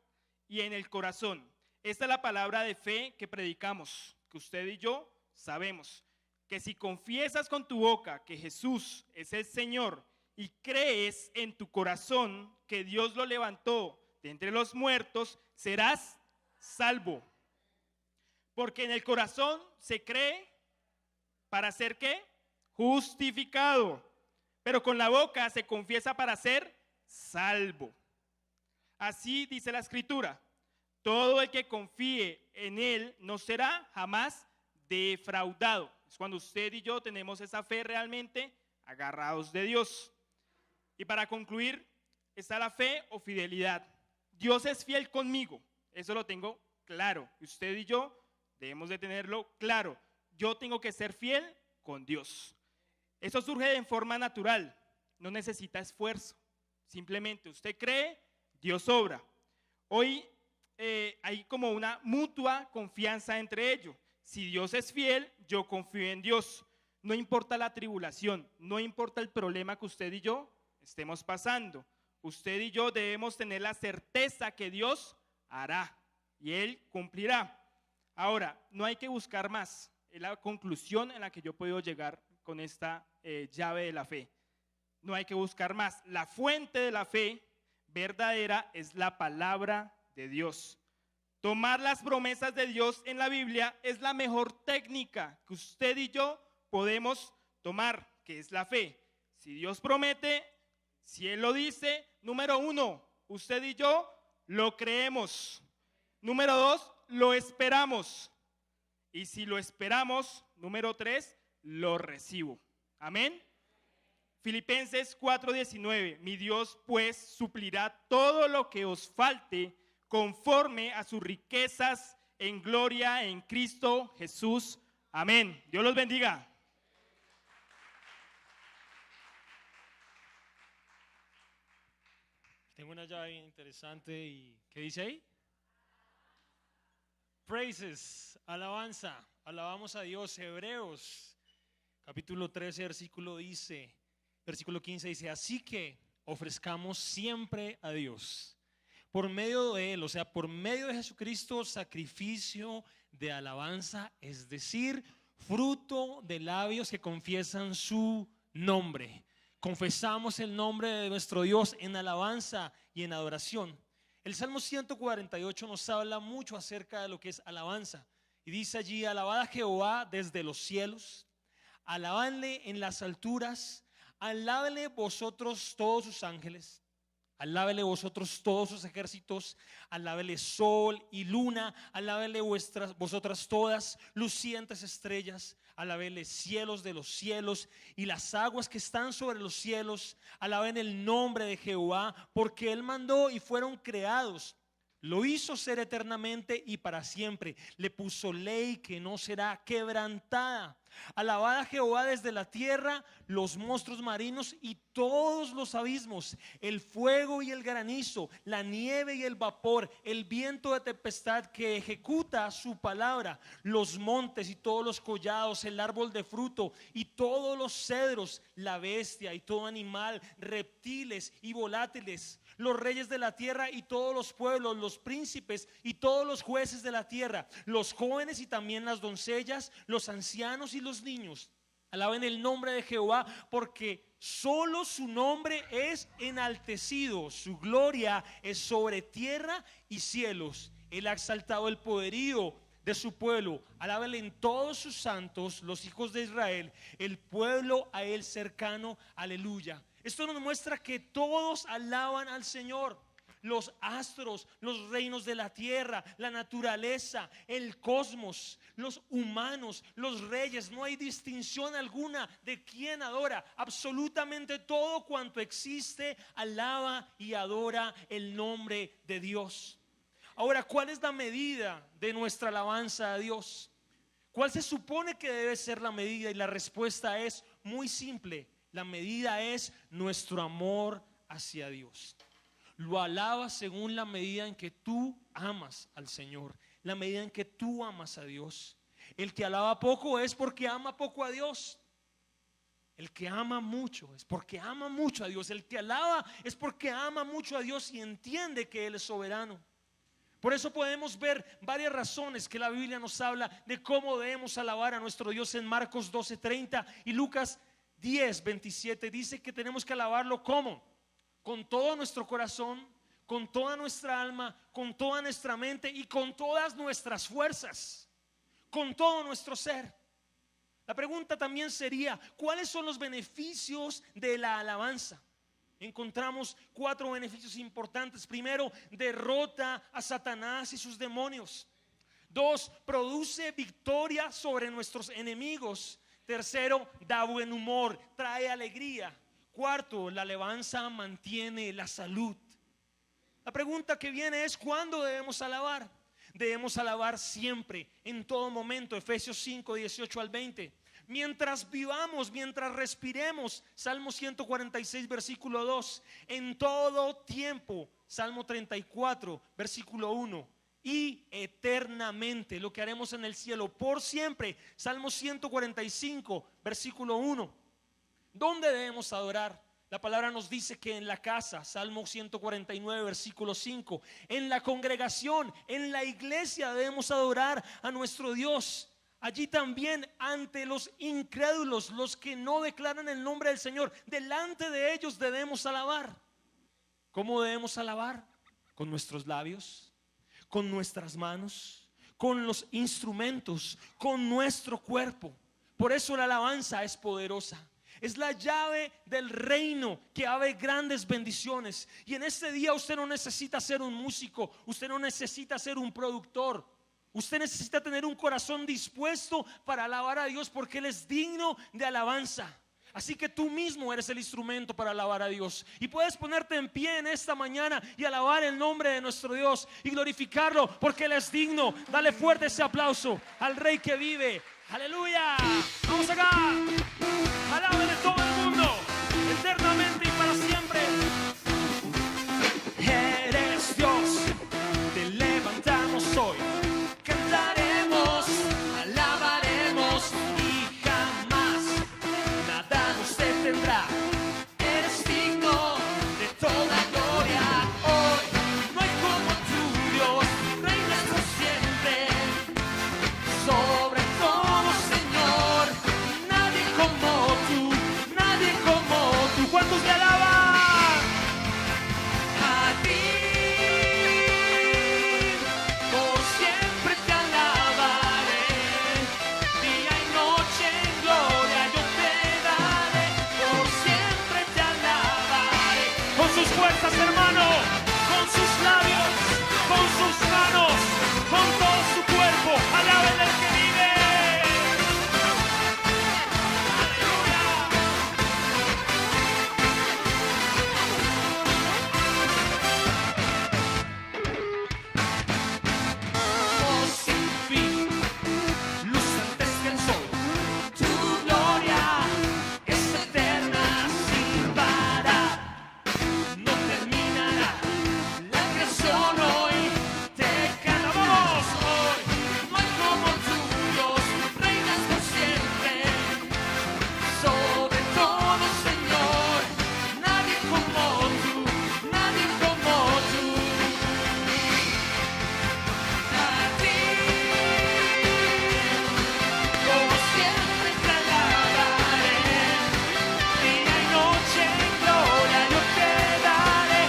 y en el corazón. Esta es la palabra de fe que predicamos, que usted y yo sabemos, que si confiesas con tu boca que Jesús es el Señor y crees en tu corazón que Dios lo levantó de entre los muertos, serás salvo. Porque en el corazón se cree para ser ¿qué? Justificado. Pero con la boca se confiesa para ser salvo. Así dice la Escritura: todo el que confíe en Él no será jamás defraudado. Es cuando usted y yo tenemos esa fe realmente agarrados de Dios. Y para concluir, está la fe o fidelidad. Dios es fiel conmigo, eso lo tengo claro. Usted y yo debemos de tenerlo claro. Yo tengo que ser fiel con Dios. Eso surge en forma natural, no necesita esfuerzo. Simplemente usted cree, Dios obra. Hoy hay como una mutua confianza entre ellos. Si Dios es fiel, yo confío en Dios. No importa la tribulación, no importa el problema que usted y yo estemos pasando. Usted y yo debemos tener la certeza que Dios hará y Él cumplirá. Ahora, no hay que buscar más. Es la conclusión en la que yo puedo llegar con esta llave de la fe. No hay que buscar más. La fuente de la fe verdadera es la palabra de Dios. Tomar las promesas de Dios en la Biblia es la mejor técnica que usted y yo podemos tomar, que es la fe. Si Dios promete, si Él lo dice, número 1, usted y yo lo creemos. Número 2, lo esperamos. Y si lo esperamos, número 3, lo recibo. Amén. Filipenses 4:19. Mi Dios pues suplirá todo lo que os falte conforme a sus riquezas en gloria en Cristo Jesús. Amén. Dios los bendiga. Tengo una llave bien interesante y ¿qué dice ahí? Praises, alabanza, alabamos a Dios. Hebreos capítulo 13 versículo 15 dice, así que ofrezcamos siempre a Dios por medio de Él, o sea, por medio de Jesucristo, sacrificio de alabanza, es decir, fruto de labios que confiesan su nombre. Confesamos el nombre de nuestro Dios en alabanza y en adoración. El Salmo 148 nos habla mucho acerca de lo que es alabanza. Y dice allí, alabad a Jehová desde los cielos, alabadle en las alturas, alabadle vosotros todos sus ángeles, alábele vosotros todos sus ejércitos, alábele sol y luna, alábele vosotras todas lucientes estrellas, alábele cielos de los cielos y las aguas que están sobre los cielos, alaben el nombre de Jehová, porque Él mandó y fueron creados. Lo hizo ser eternamente y para siempre. Le puso ley que no será quebrantada. Alabad a Jehová desde la tierra, los monstruos marinos y todos los abismos, el fuego y el granizo, la nieve y el vapor, el viento de tempestad que ejecuta su palabra, los montes y todos los collados, el árbol de fruto y todos los cedros, la bestia y todo animal, reptiles y volátiles, los reyes de la tierra y todos los pueblos, los príncipes y todos los jueces de la tierra, los jóvenes y también las doncellas, los ancianos y los niños. Alaben el nombre de Jehová, porque solo su nombre es enaltecido, su gloria es sobre tierra y cielos. Él ha exaltado el poderío de su pueblo. Alábenle en todos sus santos, los hijos de Israel, el pueblo a él cercano. Aleluya. Esto nos muestra que todos alaban al Señor. Los astros, los reinos de la tierra, la naturaleza, el cosmos, los humanos, los reyes, no hay distinción alguna de quién adora. Absolutamente todo cuanto existe alaba y adora el nombre de Dios. Ahora, ¿cuál es la medida de nuestra alabanza a Dios? ¿Cuál se supone que debe ser la medida? Y la respuesta es muy simple. La medida es nuestro amor hacia Dios. Lo alabas según la medida en que tú amas al Señor, la medida en que tú amas a Dios. El que alaba poco es porque ama poco a Dios. El que ama mucho es porque ama mucho a Dios. El que alaba es porque ama mucho a Dios y entiende que Él es soberano. Por eso podemos ver varias razones que la Biblia nos habla de cómo debemos alabar a nuestro Dios en Marcos 12:30 y Lucas 10:27. Dice que tenemos que alabarlo ¿cómo? Con todo nuestro corazón, con toda nuestra alma, con toda nuestra mente y con todas nuestras fuerzas, con todo nuestro ser. La pregunta también sería, ¿cuáles son los beneficios de la alabanza? Encontramos 4 beneficios importantes. Primero, derrota a Satanás y sus demonios. 2, produce victoria sobre nuestros enemigos. Tercero, da buen humor, trae alegría. 4, la alabanza mantiene la salud. La pregunta que viene es, ¿cuándo debemos alabar? Debemos alabar siempre, en todo momento. Efesios 5:18-20. Mientras vivamos, mientras respiremos. Salmo 146 versículo 2. En todo tiempo. Salmo 34 versículo 1. Y eternamente, lo que haremos en el cielo por siempre. Salmo 145 versículo 1. ¿Dónde debemos adorar? La palabra nos dice que en la casa, Salmo 149 versículo 5. En la congregación, en la iglesia debemos adorar a nuestro Dios. Allí también ante los incrédulos, los que no declaran el nombre del Señor, delante de ellos debemos alabar. ¿Cómo debemos alabar? Con nuestros labios, con nuestras manos, con los instrumentos, con nuestro cuerpo. Por eso la alabanza es poderosa. Es la llave del reino que abre grandes bendiciones. Y en este día usted no necesita ser un músico, usted no necesita ser un productor. Usted necesita tener un corazón dispuesto para alabar a Dios porque Él es digno de alabanza. Así que tú mismo eres el instrumento para alabar a Dios. Y puedes ponerte en pie en esta mañana y alabar el nombre de nuestro Dios y glorificarlo, porque Él es digno. Dale fuerte ese aplauso al Rey que vive. Aleluya. Vamos acá. Alábele todo el mundo, eternamente y para siempre. Eres Dios, te levantamos hoy. Cantaremos, alabaremos y jamás nada nos detendrá. Eres digno de toda gloria. Hoy no hay como tú, Dios, reinas por siempre. Sobre todo, Señor, nadie como tú, nadie como tú. ¿Cuántos te alaban? A ti, por siempre te alabaré. Día y noche en gloria yo te daré. Por siempre te alabaré. Con sus fuerzas, hermano, con sus labios, con sus manos, con todo su cuerpo, alábele al que vive. Aleluya. Oh, sin fin, luz antes que el sol. Tu gloria es eterna sin parar. No terminará la creación hoy. Te cantamos hoy. No hay como tú, Dios, reinas por siempre. Sobre todo, Señor, nadie como tú, nadie como tú. A ti, como siempre te alabaré. Día y noche en gloria yo te daré.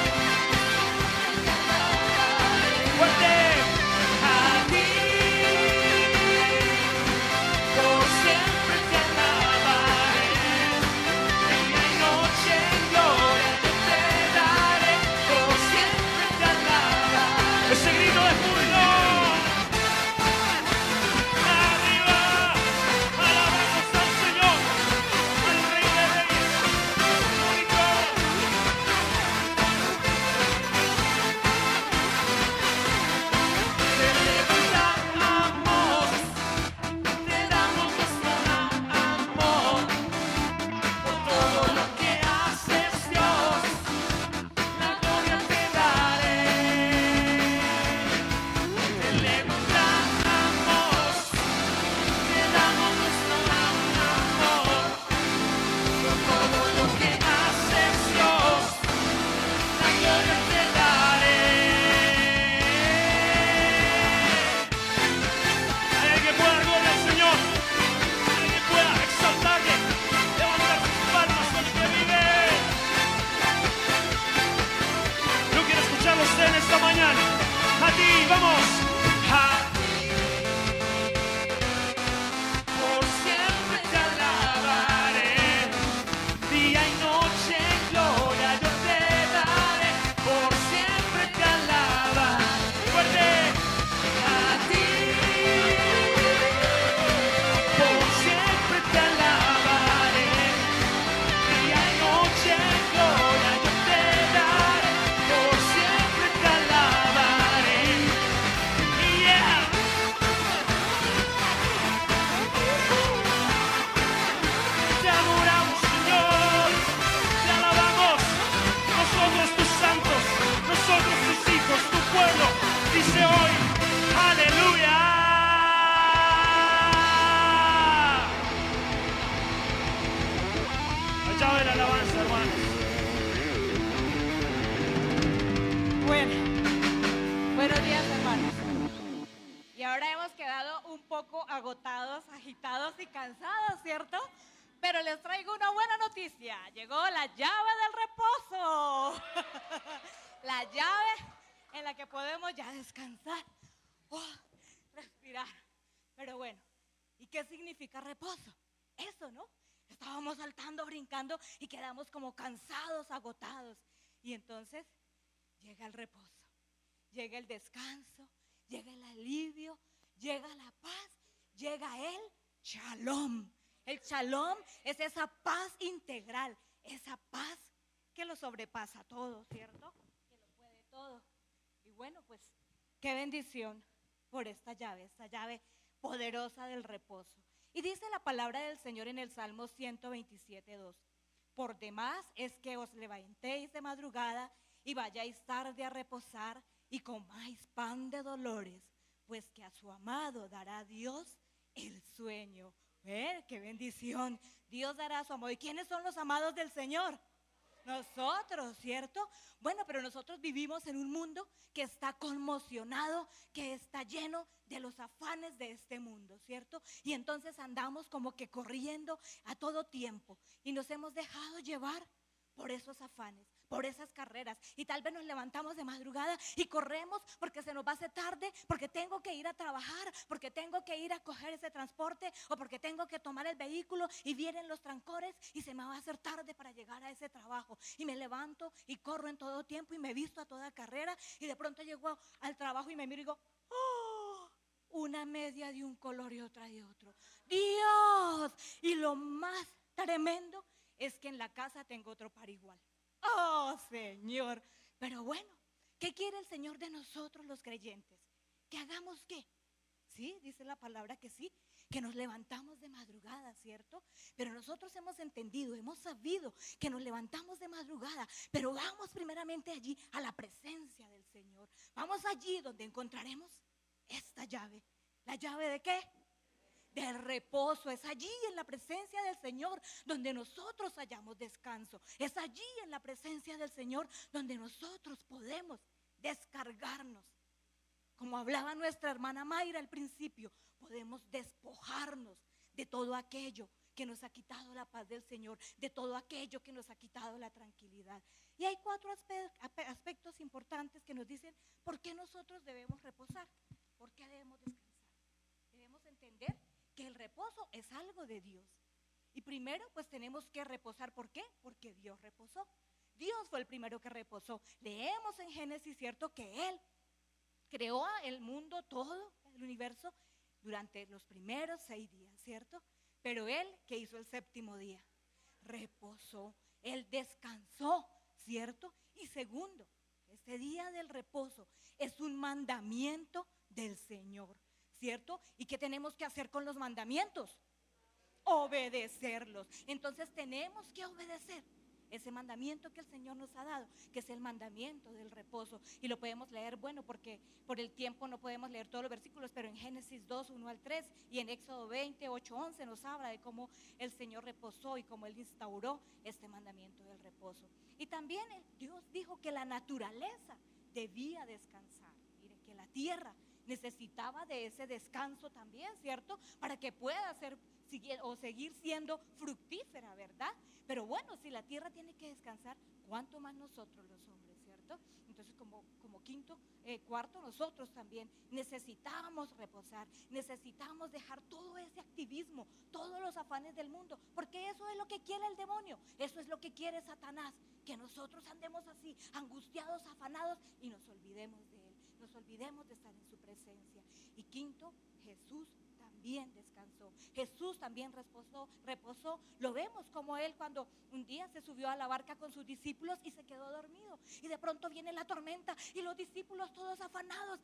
Fuerte. A ti, por siempre te alabaré. Día y noche en gloria yo te daré. Por siempre te alabaré. Ese grito de júbilo. Arriba, alabamos al Señor, al Rey de Reyes, único. Te levantamos, te damos nuestro amor por todo lo que haces, Dios. La gloria te daré. Te levantamos, te damos nuestro amor por todo lo que haces, Dios. La gloria te daré. Hay alguien que pueda dar gloria al Señor. Hay alguien que pueda exaltarle, levantar sus palmas con el que vive. Yo quiero escucharlo a usted en esta mañana. A ti, vamos. A ti, por siempre te alabaré. Día y noche en gloria yo te daré. Por siempre te alabaré. Fuerte. A ti, por siempre te alabaré. Día y noche en gloria yo te daré. Por siempre te alabaré. Yeah. Te adoramos, Señor. Te alabamos. Nosotros tus santos, nosotros tus hijos, tu pueblo. Dice hoy, aleluya. Allá va la alabanza, hermanos. Buenos días, hermanos. Y ahora hemos quedado un poco agotados, agitados y cansados, ¿cierto? Pero les traigo una buena noticia. Llegó la llave del reposo. La llave en la que podemos ya descansar, respirar. Pero bueno, ¿y qué significa reposo? Eso, ¿no? Estábamos saltando, brincando y quedamos como cansados, agotados. Y entonces llega el reposo, llega el descanso, llega el alivio, llega la paz, llega el shalom, El shalom es esa paz integral, esa paz que lo sobrepasa todo, ¿cierto? Que lo puede todo. Y bueno, pues, qué bendición por esta llave poderosa del reposo. Y dice la palabra del Señor en el Salmo 127:2. Por demás es que os levantéis de madrugada y vayáis tarde a reposar y comáis pan de dolores, pues que a su amado dará Dios el sueño. ¡Qué bendición! Dios dará a su amado. ¿Y quiénes son los amados del Señor? Nosotros, ¿cierto? Bueno, pero nosotros vivimos en un mundo que está conmocionado, que está lleno de los afanes de este mundo, ¿cierto? Y entonces andamos como que corriendo a todo tiempo y nos hemos dejado llevar por esos afanes, por esas carreras, y tal vez nos levantamos de madrugada y corremos porque se nos va a hacer tarde, porque tengo que ir a trabajar, porque tengo que ir a coger ese transporte, o porque tengo que tomar el vehículo y vienen los trancones y se me va a hacer tarde para llegar a ese trabajo, y me levanto y corro en todo tiempo y me visto a toda carrera, y de pronto llego al trabajo y me miro y digo, ¡oh! Una media de un color y otra de otro. ¡Dios! Y lo más tremendo es que en la casa tengo otro par igual. ¡Oh, Señor! Pero bueno, ¿qué quiere el Señor de nosotros los creyentes? ¿Que hagamos qué? Sí, dice la palabra que sí, que nos levantamos de madrugada, ¿cierto? Pero nosotros hemos entendido, hemos sabido que nos levantamos de madrugada, pero vamos primeramente allí a la presencia del Señor. Vamos allí donde encontraremos esta llave. ¿La llave de qué? Del reposo. Es allí en la presencia del Señor donde nosotros hallamos descanso. Es allí en la presencia del Señor donde nosotros podemos descargarnos. Como hablaba nuestra hermana Mayra al principio, podemos despojarnos de todo aquello que nos ha quitado la paz del Señor, de todo aquello que nos ha quitado la tranquilidad. Y hay 4 aspectos importantes que nos dicen por qué nosotros debemos reposar, por qué debemos descansar. Debemos entender que el reposo es algo de Dios. Y primero pues tenemos que reposar. ¿Por qué? Porque Dios reposó. Dios fue el primero que reposó. Leemos en Génesis, ¿cierto? Que Él creó el mundo, todo el universo, durante los primeros 6 días, ¿cierto? Pero Él, que hizo el 7º día, reposó. Él descansó, ¿cierto? Y segundo, este día del reposo es un mandamiento del Señor, ¿cierto? ¿Y qué tenemos que hacer con los mandamientos? Obedecerlos. Entonces tenemos que obedecer ese mandamiento que el Señor nos ha dado, que es el mandamiento del reposo. Y lo podemos leer, bueno, porque por el tiempo no podemos leer todos los versículos, pero en Génesis 2, 1 al 3 y en Éxodo 20, 8, 11 nos habla de cómo el Señor reposó y cómo Él instauró este mandamiento del reposo. Y también Dios dijo que la naturaleza debía descansar. Mire, que la tierra necesitaba de ese descanso también, ¿cierto? Para que pueda seguir siendo fructífera, ¿verdad? Pero bueno, si la tierra tiene que descansar, ¿cuánto más nosotros los hombres, ¿cierto? Entonces como cuarto, nosotros también necesitamos reposar, necesitamos dejar todo ese activismo, todos los afanes del mundo, porque eso es lo que quiere el demonio, eso es lo que quiere Satanás, que nosotros andemos así, angustiados, afanados y nos olvidemos de Él, nos olvidemos de estar en su presencia. Y quinto, Jesús también descansó, Jesús también reposó. Lo vemos como Él cuando un día se subió a la barca con sus discípulos y se quedó dormido, y de pronto viene la tormenta y los discípulos todos afanados.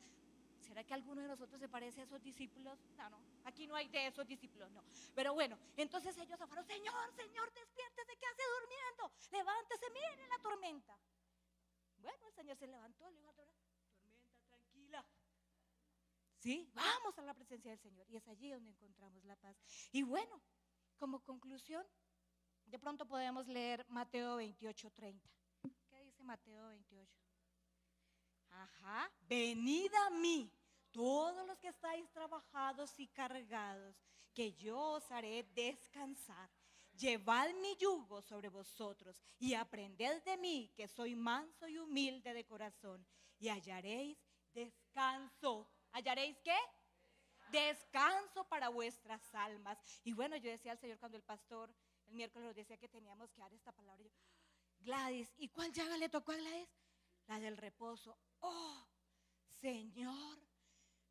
¿Será que alguno de nosotros se parece a esos discípulos? No, aquí no hay de esos discípulos, no. Pero bueno, entonces ellos afanados, Señor, despiértese, ¿qué hace durmiendo? Levántese, mire la tormenta. Bueno, el Señor se levantó, le dijo a la tormenta, tranquila. Sí, vamos a la presencia del Señor, y es allí donde encontramos la paz. Y bueno, como conclusión, de pronto podemos leer Mateo 28:30. ¿Qué dice Mateo 28? Ajá, venid a mí, todos los que estáis trabajados y cargados, que yo os haré descansar. Llevad mi yugo sobre vosotros y aprended de mí, que soy manso y humilde de corazón, y hallaréis descanso. ¿Hallaréis qué? Descanso para vuestras almas. Y bueno, yo decía al Señor cuando el pastor el miércoles nos decía que teníamos que dar esta palabra, yo, Gladys, ¿y cuál llaga le tocó a Gladys? La del reposo. Oh, Señor,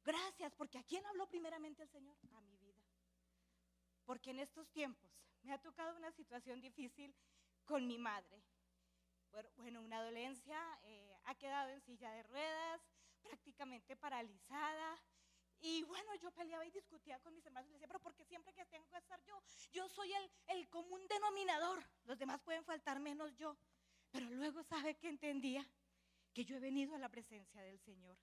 gracias, porque ¿a quién habló primeramente el Señor? A mi vida. porque en estos tiempos me ha tocado una situación difícil con mi madre. Bueno, una dolencia, ha quedado en silla de ruedas, prácticamente paralizada. Y bueno, yo peleaba y discutía con mis hermanos y les decía, pero ¿por qué siempre que tengo que estar yo? Yo soy el común denominador, los demás pueden faltar menos yo. Pero luego, ¿sabe qué entendía? Que yo he venido a la presencia del Señor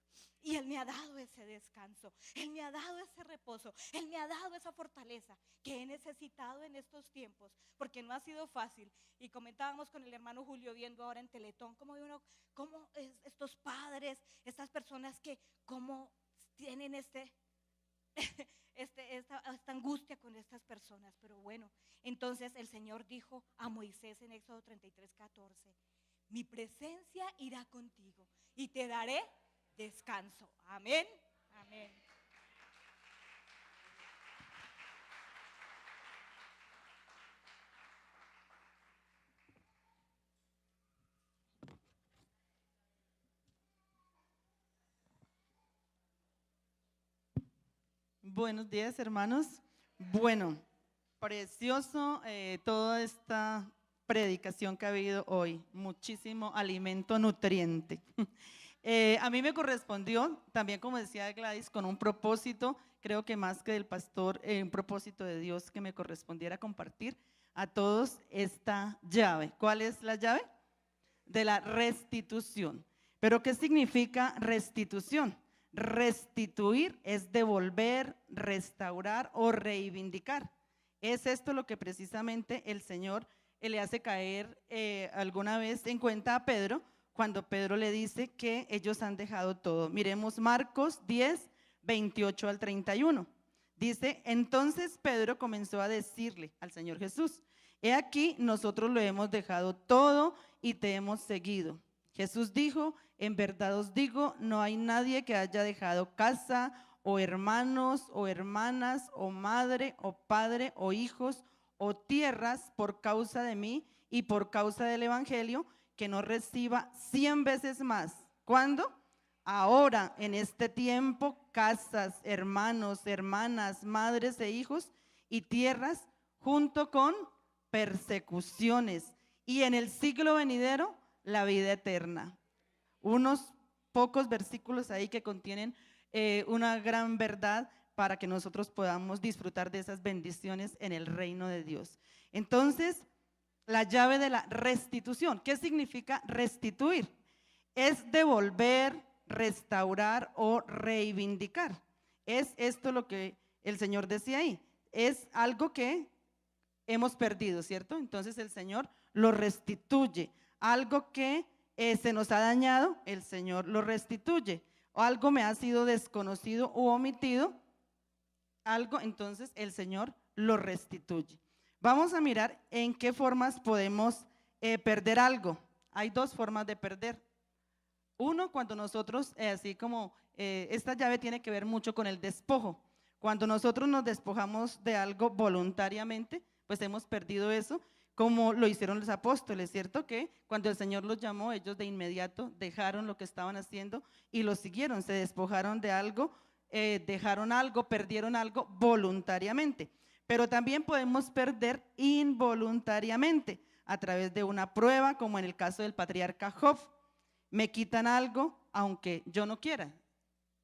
y Él me ha dado ese descanso, Él me ha dado ese reposo, Él me ha dado esa fortaleza que he necesitado en estos tiempos, porque no ha sido fácil. Y comentábamos con el hermano Julio viendo ahora en Teletón cómo estos padres, estas personas que cómo tienen esta angustia con estas personas. Pero bueno, entonces el Señor dijo a Moisés en Éxodo 33:14, mi presencia irá contigo y te daré descanso. Amén, amén. Buenos días, hermanos. Bueno, precioso toda esta predicación que ha habido hoy, muchísimo alimento nutriente. A mí me correspondió, también como decía Gladys, con un propósito, creo que más que del pastor, un propósito de Dios que me correspondiera compartir a todos esta llave. ¿Cuál es la llave? De la restitución. ¿Pero qué significa restitución? Restituir es devolver, restaurar o reivindicar. Es esto lo que precisamente el Señor le hace caer alguna vez en cuenta a Pedro, cuando Pedro le dice que ellos han dejado todo. Miremos Marcos 10, 28 al 31. Dice, entonces Pedro comenzó a decirle al Señor Jesús, he aquí nosotros lo hemos dejado todo y te hemos seguido. Jesús dijo, en verdad os digo, no hay nadie que haya dejado casa o hermanos o hermanas o madre o padre o hijos o tierras por causa de mí y por causa del evangelio, que no reciba 100 veces más. ¿Cuándo? Ahora, en este tiempo, casas, hermanos, hermanas, madres e hijos y tierras, junto con persecuciones, y en el siglo venidero, la vida eterna. Unos pocos versículos ahí que contienen una gran verdad para que nosotros podamos disfrutar de esas bendiciones en el reino de Dios. Entonces, la llave de la restitución. ¿Qué significa restituir? Es devolver, restaurar o reivindicar. Es esto lo que el Señor decía ahí. Es algo que hemos perdido, ¿cierto? Entonces el Señor lo restituye. Algo que se nos ha dañado, el Señor lo restituye. O algo me ha sido desconocido u omitido, algo, entonces el Señor lo restituye. Vamos a mirar en qué formas podemos perder algo. Hay dos formas de perder. Uno, cuando nosotros, así como esta llave tiene que ver mucho con el despojo. Cuando nosotros nos despojamos de algo voluntariamente, pues hemos perdido eso, como lo hicieron los apóstoles, ¿cierto? Que cuando el Señor los llamó, ellos de inmediato dejaron lo que estaban haciendo y lo siguieron, se despojaron de algo, dejaron algo, perdieron algo voluntariamente. Pero también podemos perder involuntariamente a través de una prueba, como en el caso del patriarca Job. Me quitan algo aunque yo no quiera.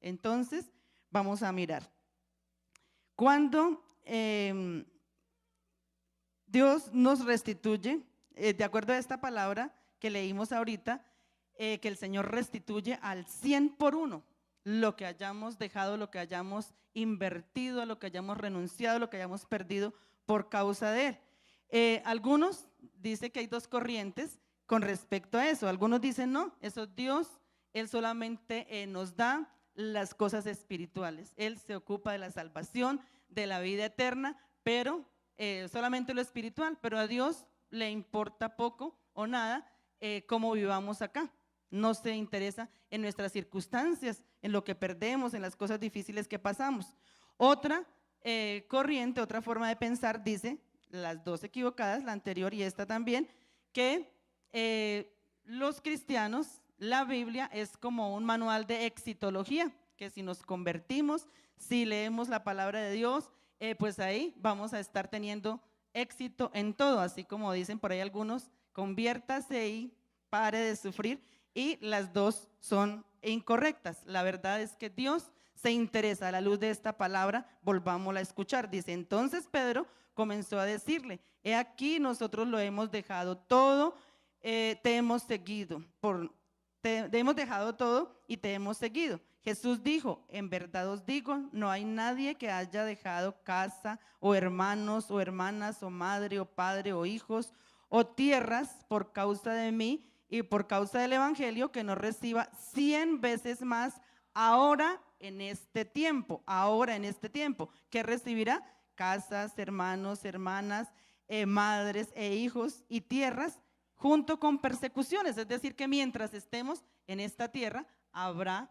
Entonces, vamos a mirar. Cuando Dios nos restituye, de acuerdo a esta palabra que leímos ahorita, que el Señor restituye al 100 por 1 lo que hayamos dejado, lo que hayamos invertido, lo que hayamos renunciado, lo que hayamos perdido por causa de Él. Algunos dicen que hay dos corrientes con respecto a eso. Algunos dicen no, eso Dios, Él solamente nos da las cosas espirituales. Él se ocupa de la salvación, de la vida eterna, pero solamente lo espiritual, pero a Dios le importa poco o nada cómo vivamos acá. No se interesa en nuestras circunstancias, en lo que perdemos, en las cosas difíciles que pasamos. Otra corriente, otra forma de pensar dice, las dos equivocadas, la anterior y esta también, que los cristianos, la Biblia es como un manual de exitología, que si nos convertimos, si leemos la palabra de Dios, pues ahí vamos a estar teniendo éxito en todo, así como dicen por ahí algunos, conviértase y pare de sufrir, y las dos son incorrectas. La verdad es que Dios se interesa. A la luz de esta palabra, volvámosla a escuchar. Dice, entonces Pedro comenzó a decirle, he aquí nosotros lo hemos dejado todo, te hemos seguido, te hemos dejado todo y te hemos seguido. Jesús dijo, en verdad os digo, no hay nadie que haya dejado casa o hermanos o hermanas o madre o padre o hijos o tierras por causa de mí y por causa del evangelio que no reciba 100 veces más ahora en este tiempo, que recibirá casas, hermanos, hermanas, madres e hijos y tierras junto con persecuciones. Es decir, que mientras estemos en esta tierra habrá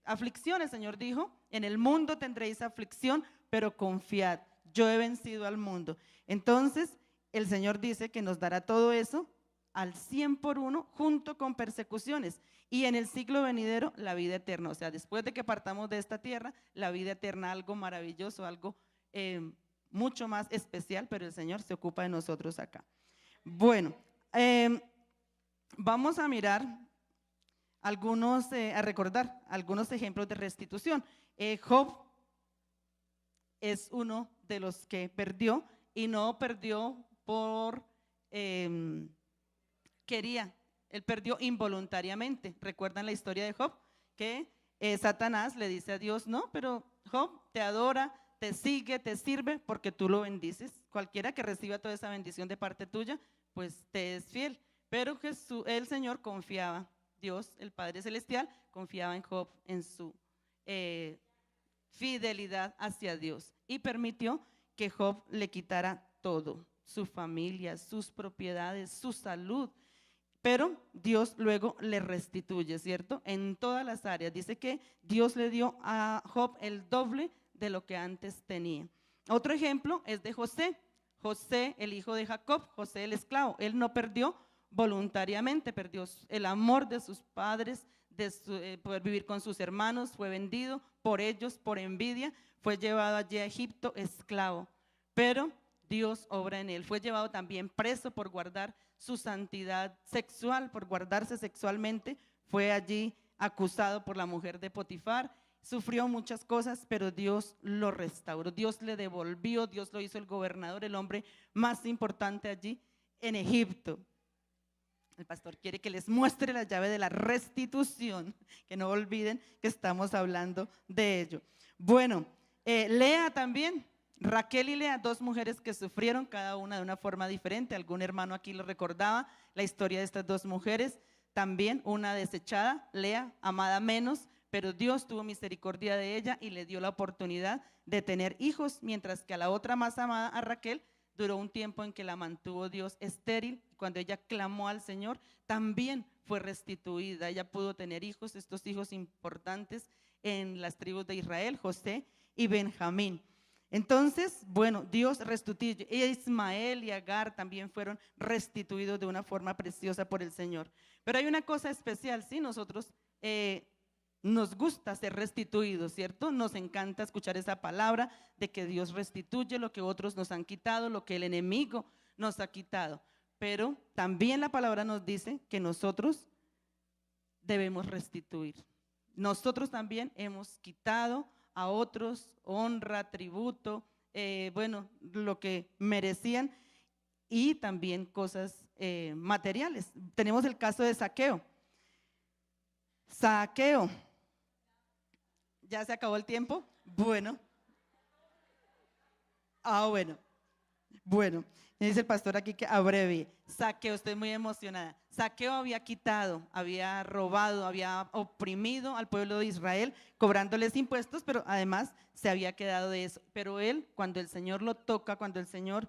aflicción. El Señor dijo, en el mundo tendréis aflicción, pero confiad, yo he vencido al mundo. Entonces, el Señor dice que nos dará todo eso al 100 por uno, junto con persecuciones, y en el siglo venidero la vida eterna. O sea, después de que partamos de esta tierra, la vida eterna, algo maravilloso, algo mucho más especial, pero el Señor se ocupa de nosotros acá. Bueno, vamos a mirar a recordar algunos ejemplos de restitución. Job es uno de los que perdió, y no perdió por quería, él perdió involuntariamente. ¿Recuerdan la historia de Job? Que Satanás le dice a Dios, no, pero Job te adora, te sigue, te sirve porque tú lo bendices. Cualquiera que reciba toda esa bendición de parte tuya, pues te es fiel. Pero Jesús, el Señor confiaba, Dios, el Padre Celestial, confiaba en Job, en su fidelidad hacia Dios, y permitió que Job le quitara todo, su familia, sus propiedades, su salud. Pero Dios luego le restituye, ¿cierto? En todas las áreas. Dice que Dios le dio a Job el doble de lo que antes tenía. Otro ejemplo es de José. José, el hijo de Jacob, José el esclavo. Él no perdió voluntariamente, perdió el amor de sus padres, de poder vivir con sus hermanos, fue vendido por ellos, por envidia, fue llevado allí a Egipto esclavo. Pero Dios obra en él. Fue llevado también preso por guardar su santidad sexual, por guardarse sexualmente. Fue allí acusado por la mujer de Potifar. Sufrió muchas cosas, pero Dios lo restauró. Dios le devolvió, Dios lo hizo el gobernador, el hombre más importante allí en Egipto. El pastor quiere que les muestre la llave de la restitución, que no olviden que estamos hablando de ello. Bueno, Lea también. Raquel y Lea, dos mujeres que sufrieron cada una de una forma diferente. Algún hermano aquí lo recordaba, la historia de estas dos mujeres. También una desechada, Lea, amada menos, pero Dios tuvo misericordia de ella y le dio la oportunidad de tener hijos, mientras que a la otra más amada, a Raquel, duró un tiempo en que la mantuvo Dios estéril. Cuando ella clamó al Señor, también fue restituida. Ella pudo tener hijos, estos hijos importantes en las tribus de Israel, José y Benjamín. Entonces, bueno, Dios restituye. Ismael y Agar también fueron restituidos de una forma preciosa por el Señor. Pero hay una cosa especial, ¿sí? Nosotros nos gusta ser restituidos, ¿cierto? Nos encanta escuchar esa palabra de que Dios restituye lo que otros nos han quitado, lo que el enemigo nos ha quitado. Pero también la palabra nos dice que nosotros debemos restituir. Nosotros también hemos quitado a otros honra, tributo, bueno, lo que merecían, y también cosas materiales. Tenemos el caso de Zaqueo. Zaqueo, ¿ya se acabó el tiempo? Bueno. Bueno, dice el pastor aquí que abrevie. Zaqueo, estoy muy emocionada. Zaqueo había quitado, había robado, había oprimido al pueblo de Israel, cobrándoles impuestos, pero además se había quedado de eso. Pero él, cuando el Señor lo toca, cuando el Señor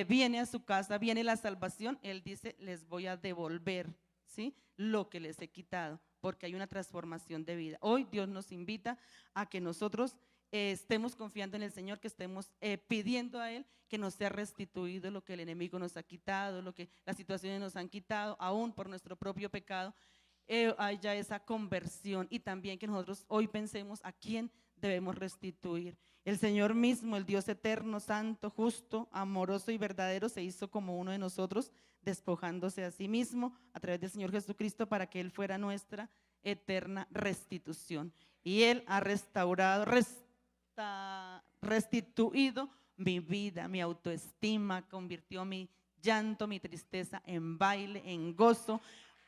viene a su casa, viene la salvación, él dice, les voy a devolver, ¿sí?, lo que les he quitado, porque hay una transformación de vida. Hoy Dios nos invita a que nosotros estemos confiando en el Señor, que estemos pidiendo a Él que nos sea restituido lo que el enemigo nos ha quitado, lo que las situaciones nos han quitado, aún por nuestro propio pecado, haya esa conversión, y también que nosotros hoy pensemos a quién debemos restituir. El Señor mismo, el Dios eterno, santo, justo, amoroso y verdadero, se hizo como uno de nosotros, despojándose a sí mismo a través del Señor Jesucristo para que Él fuera nuestra eterna restitución. Y Él ha restaurado, restituido mi vida, mi autoestima, convirtió mi llanto, mi tristeza en baile, en gozo,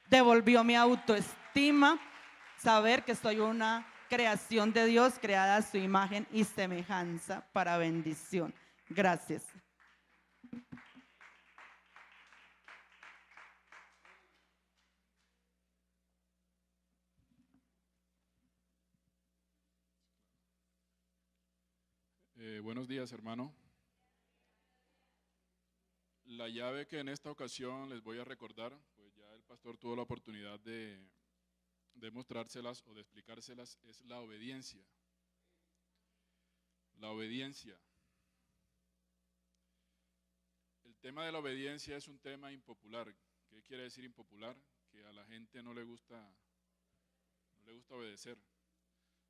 devolvió mi autoestima, saber que soy una creación de Dios, creada a su imagen y semejanza para bendición. Gracias. Buenos días, hermano. La llave que en esta ocasión les voy a recordar, pues ya el pastor tuvo la oportunidad de mostrárselas o de explicárselas, es la obediencia. La obediencia. El tema de la obediencia es un tema impopular. ¿Qué quiere decir impopular? Que a la gente no le gusta obedecer.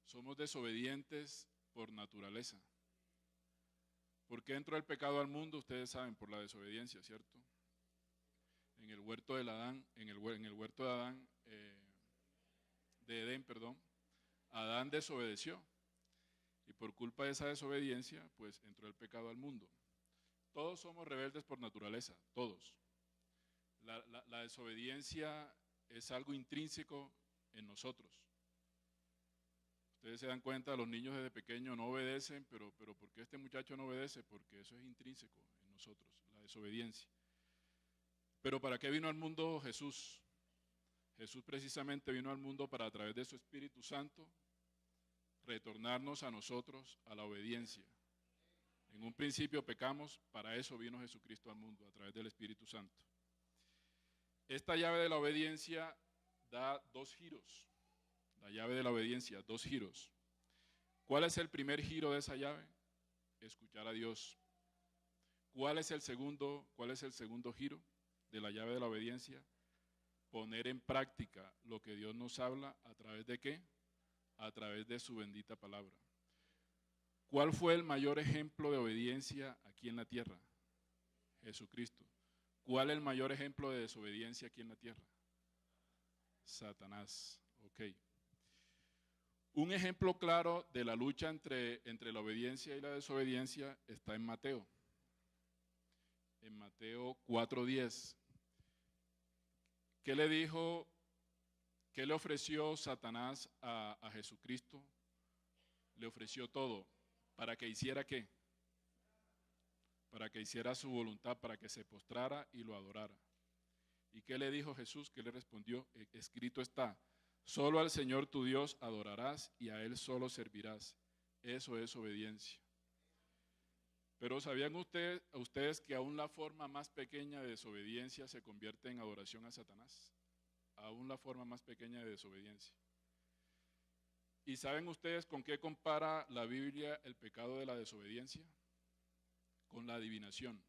Somos desobedientes por naturaleza. ¿Por qué entró el pecado al mundo? Ustedes saben, por la desobediencia, ¿cierto? En el huerto de Adán, de Edén, Adán desobedeció. Y por culpa de esa desobediencia, pues entró el pecado al mundo. Todos somos rebeldes por naturaleza, todos. La desobediencia es algo intrínseco en nosotros. Ustedes se dan cuenta, los niños desde pequeños no obedecen, pero ¿por qué este muchacho no obedece? Porque eso es intrínseco en nosotros, la desobediencia. Pero ¿para qué vino al mundo Jesús? Jesús precisamente vino al mundo para, a través de su Espíritu Santo, retornarnos a nosotros a la obediencia. En un principio pecamos, para eso vino Jesucristo al mundo, a través del Espíritu Santo. Esta llave de la obediencia da 2 giros. La llave de la obediencia, 2 giros. ¿Cuál es el primer giro de esa llave? Escuchar a Dios. ¿Cuál es el segundo giro de la llave de la obediencia? Poner en práctica lo que Dios nos habla, ¿a través de qué? A través de su bendita palabra. ¿Cuál fue el mayor ejemplo de obediencia aquí en la tierra? Jesucristo. ¿Cuál es el mayor ejemplo de desobediencia aquí en la tierra? Satanás. Ok. Un ejemplo claro de la lucha entre la obediencia y la desobediencia está en Mateo. En Mateo 4:10. ¿Qué le ofreció Satanás a Jesucristo? Le ofreció todo. ¿Para que hiciera qué? Para que hiciera su voluntad, para que se postrara y lo adorara. ¿Y qué le dijo Jesús? ¿Qué le respondió? Escrito está: solo al Señor tu Dios adorarás y a Él solo servirás. Eso es obediencia. Pero ¿sabían ustedes que aún la forma más pequeña de desobediencia se convierte en adoración a Satanás? Aún la forma más pequeña de desobediencia. ¿Y saben ustedes con qué compara la Biblia el pecado de la desobediencia? Con la adivinación.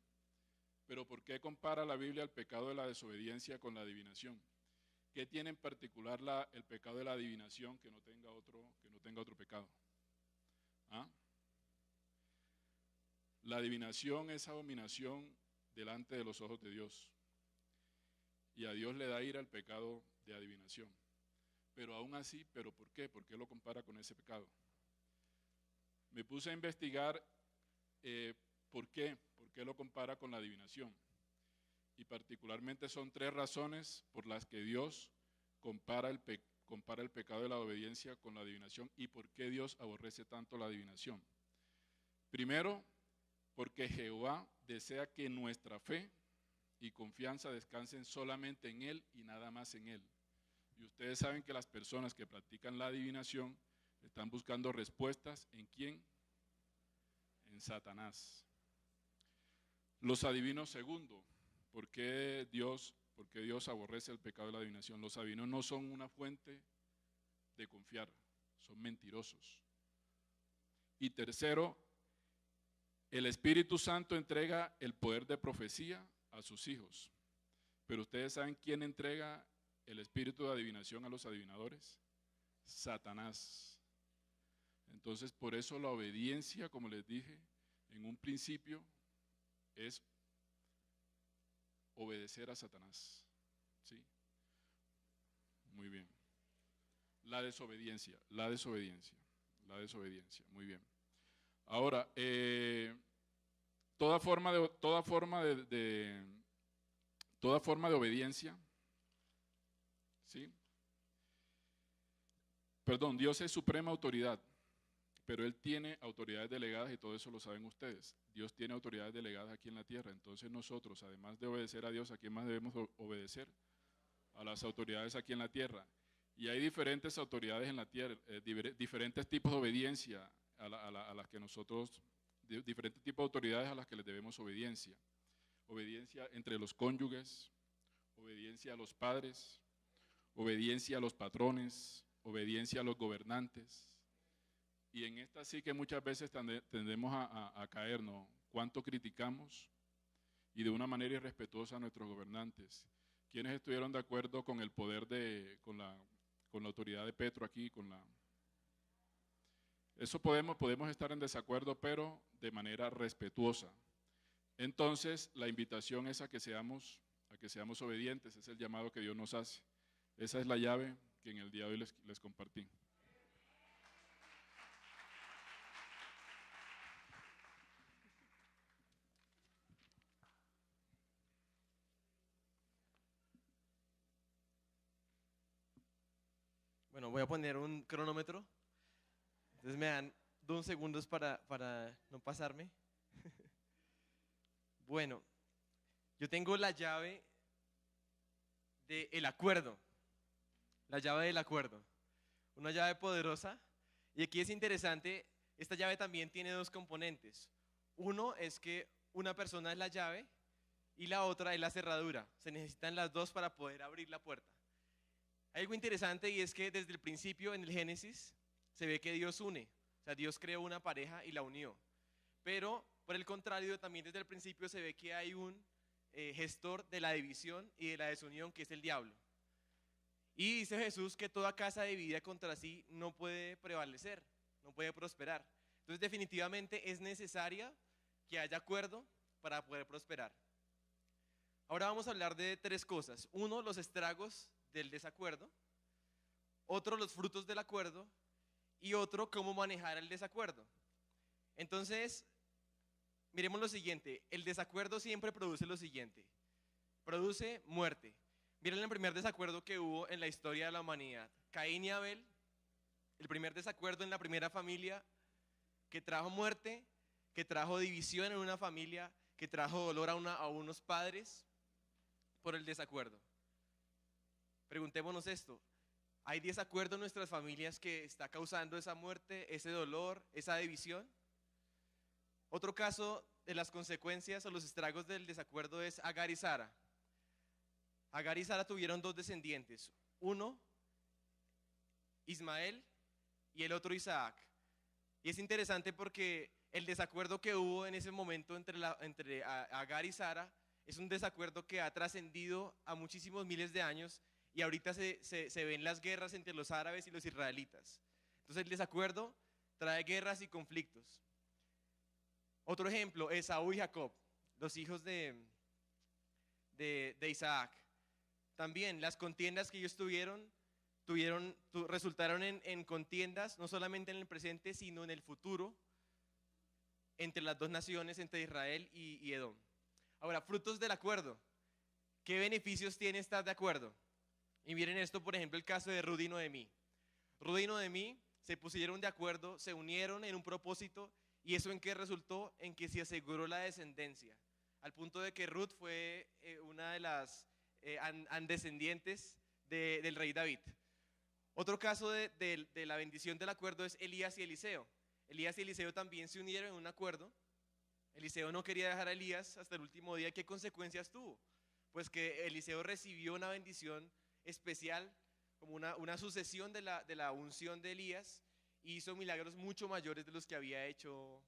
¿Pero por qué compara la Biblia el pecado de la desobediencia con la adivinación? ¿Qué tiene en particular el pecado de la adivinación que no tenga otro pecado? ¿Ah? La adivinación es abominación delante de los ojos de Dios. Y a Dios le da ira el pecado de adivinación. Pero aún así, ¿pero por qué? ¿Por qué lo compara con ese pecado? Me puse a investigar ¿por qué? ¿Por qué lo compara con la adivinación? Y particularmente son 3 razones por las que Dios compara el pecado de la obediencia con la adivinación y por qué Dios aborrece tanto la adivinación. Primero, porque Jehová desea que nuestra fe y confianza descansen solamente en Él y nada más en Él. Y ustedes saben que las personas que practican la adivinación están buscando respuestas ¿en quién? En Satanás. Los adivinos, segundo, ¿por qué Dios aborrece el pecado de la adivinación? Los adivinos no son una fuente de confiar, son mentirosos. Y tercero, el Espíritu Santo entrega el poder de profecía a sus hijos. Pero ustedes saben quién entrega el espíritu de adivinación a los adivinadores: Satanás. Entonces, por eso la obediencia, como les dije, en un principio es obedecer a Satanás. ¿Sí? Muy bien. La desobediencia. Muy bien. Ahora, toda forma de obediencia, ¿sí? Perdón, Dios es suprema autoridad, pero Él tiene autoridades delegadas y todo eso lo saben ustedes. Dios tiene autoridades delegadas aquí en la tierra, entonces nosotros, además de obedecer a Dios, ¿a quién más debemos obedecer? A las autoridades aquí en la tierra. Y hay diferentes autoridades en la tierra, diferentes tipos de obediencia a las que nosotros, diferentes tipos de autoridades a las que les debemos obediencia. Obediencia entre los cónyuges, obediencia a los padres, obediencia a los patrones, obediencia a los gobernantes. Y en esta sí que muchas veces tendemos a caer, ¿no? Cuánto criticamos y de una manera irrespetuosa a nuestros gobernantes. ¿Quiénes estuvieron de acuerdo con el poder con la autoridad de Petro aquí? Eso podemos estar en desacuerdo, pero de manera respetuosa. Entonces, la invitación es a que seamos obedientes, es el llamado que Dios nos hace. Esa es la llave que en el día de hoy les compartí. Bueno, voy a poner un cronómetro. Entonces me dan 2 segundos para no pasarme. Bueno, yo tengo la llave del acuerdo. La llave del acuerdo. Una llave poderosa. Y aquí es interesante, esta llave también tiene 2 componentes. Uno es que una persona es la llave y la otra es la cerradura. Se necesitan las 2 para poder abrir la puerta. Hay algo interesante y es que desde el principio en el Génesis se ve que Dios une. O sea, Dios creó una pareja y la unió. Pero por el contrario, también desde el principio se ve que hay un gestor de la división y de la desunión, que es el diablo. Y dice Jesús que toda casa dividida contra sí no puede prevalecer, no puede prosperar. Entonces definitivamente es necesaria que haya acuerdo para poder prosperar. Ahora vamos a hablar de 3 cosas. 1, los estragos del desacuerdo. Otro, los frutos del acuerdo. Y otro, cómo manejar el desacuerdo. Entonces, miremos lo siguiente. El desacuerdo siempre produce lo siguiente. Produce muerte. Miren el primer desacuerdo que hubo en la historia de la humanidad. Caín y Abel, el primer desacuerdo en la primera familia, que trajo muerte, que trajo división en una familia, que trajo dolor a unos padres por el desacuerdo. Preguntémonos esto. ¿Hay desacuerdo en nuestras familias que está causando esa muerte, ese dolor, esa división? Otro caso de las consecuencias o los estragos del desacuerdo es Agar y Sara. Agar y Sara tuvieron 2 descendientes. Uno, Ismael, y el otro, Isaac. Y es interesante porque el desacuerdo que hubo en ese momento entre Agar y Sara es un desacuerdo que ha trascendido a muchísimos miles de años y ahorita se ven las guerras entre los árabes y los israelitas. Entonces el desacuerdo trae guerras y conflictos. Otro ejemplo, Esaú y Jacob, los hijos de Isaac. También las contiendas que ellos resultaron en contiendas, no solamente en el presente, sino en el futuro, entre las 2 naciones, entre Israel y Edom. Ahora, frutos del acuerdo. ¿Qué beneficios tiene estar de acuerdo? Y miren esto, por ejemplo, el caso de Ruth y Noemí. Ruth y Noemí se pusieron de acuerdo, se unieron en un propósito, y eso en qué resultó, en que se aseguró la descendencia, al punto de que Ruth fue una de las descendientes del rey David. Otro caso de la bendición del acuerdo es Elías y Eliseo. Elías y Eliseo también se unieron en un acuerdo. Eliseo no quería dejar a Elías hasta el último día. ¿Qué consecuencias tuvo? Pues que Eliseo recibió una bendición especial, como una sucesión de la unción de Elías, y hizo milagros mucho mayores de los que había hecho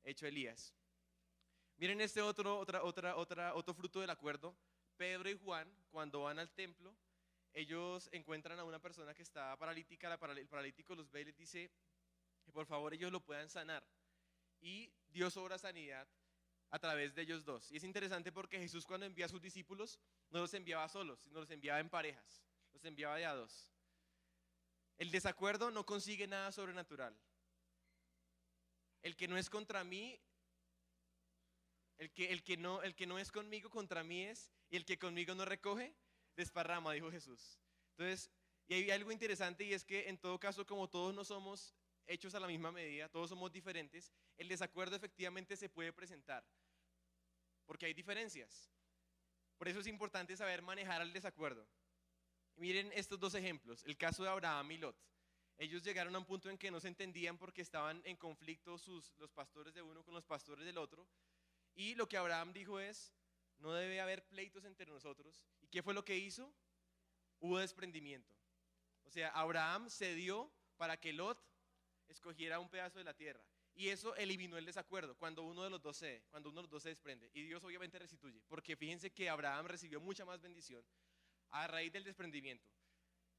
Elías. Miren este otro fruto del acuerdo. Pedro y Juan, cuando van al templo, ellos encuentran a una persona que está paralítica, el paralítico los ve y les dice: que por favor ellos lo puedan sanar. Y Dios obra sanidad a través de ellos dos. Y es interesante porque Jesús, cuando envía a sus discípulos, no los enviaba solos, sino los enviaba en parejas, los enviaba de a dos. El desacuerdo no consigue nada sobrenatural. El que no es contra mí, el que no es conmigo, contra mí es, y el que conmigo no recoge, desparrama, dijo Jesús. Entonces, y hay algo interesante, y es que en todo caso, como todos no somos hechos a la misma medida, todos somos diferentes, el desacuerdo efectivamente se puede presentar, porque hay diferencias. Por eso es importante saber manejar el desacuerdo. Miren estos dos ejemplos, el caso de Abraham y Lot. Ellos llegaron a un punto en que no se entendían porque estaban en conflicto los pastores de uno con los pastores del otro. Y lo que Abraham dijo es, no debe haber pleitos entre nosotros. ¿Y qué fue lo que hizo? Hubo desprendimiento. O sea, Abraham cedió para que Lot escogiera un pedazo de la tierra. Y eso eliminó el desacuerdo cuando uno de los dos cede, cuando uno de los dos se desprende. Y Dios obviamente restituye, porque fíjense que Abraham recibió mucha más bendición a raíz del desprendimiento.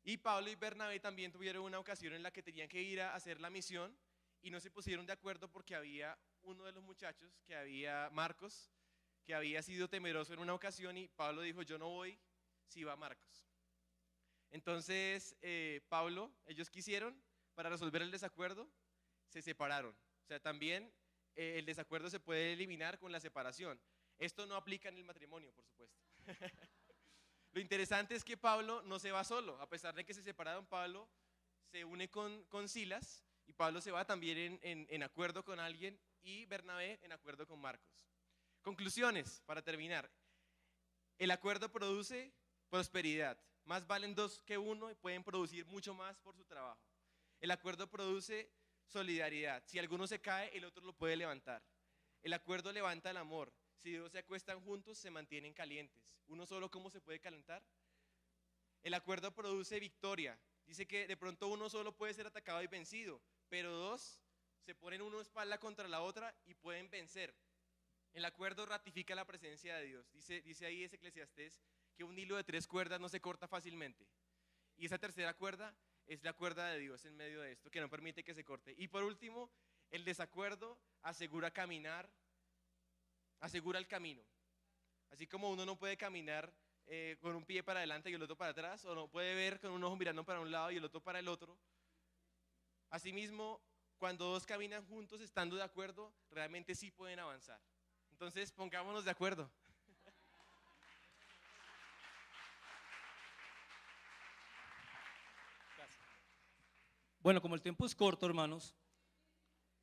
Y Pablo y Bernabé también tuvieron una ocasión en la que tenían que ir a hacer la misión y no se pusieron de acuerdo porque había uno de los muchachos, que había Marcos, que había sido temeroso en una ocasión y Pablo dijo, yo no voy si va Marcos. Entonces ellos quisieron, para resolver el desacuerdo, se separaron. O sea, también el desacuerdo se puede eliminar con la separación. Esto no aplica en el matrimonio, por supuesto. Lo interesante es que Pablo no se va solo. A pesar de que se separaron, Pablo se une con Silas y Pablo se va también en acuerdo con alguien y Bernabé en acuerdo con Marcos. Conclusiones, para terminar. El acuerdo produce prosperidad. Más valen dos que uno y pueden producir mucho más por su trabajo. El acuerdo produce solidaridad. Si alguno se cae, el otro lo puede levantar. El acuerdo levanta el amor. Si dos se acuestan juntos, se mantienen calientes. ¿Uno solo cómo se puede calentar? El acuerdo produce victoria. Dice que de pronto uno solo puede ser atacado y vencido, pero dos se ponen uno espalda contra la otra y pueden vencer. El acuerdo ratifica la presencia de Dios. Dice ahí ese Eclesiastés que un hilo de 3 cuerdas no se corta fácilmente. Y esa tercera cuerda es la cuerda de Dios en medio de esto, que no permite que se corte. Y por último, el desacuerdo asegura el camino. Así como uno no puede caminar con un pie para adelante y el otro para atrás, o no puede ver con un ojo mirando para un lado y el otro para el otro. Asimismo, cuando dos caminan juntos estando de acuerdo, realmente sí pueden avanzar. Entonces, pongámonos de acuerdo. Bueno, como el tiempo es corto, hermanos,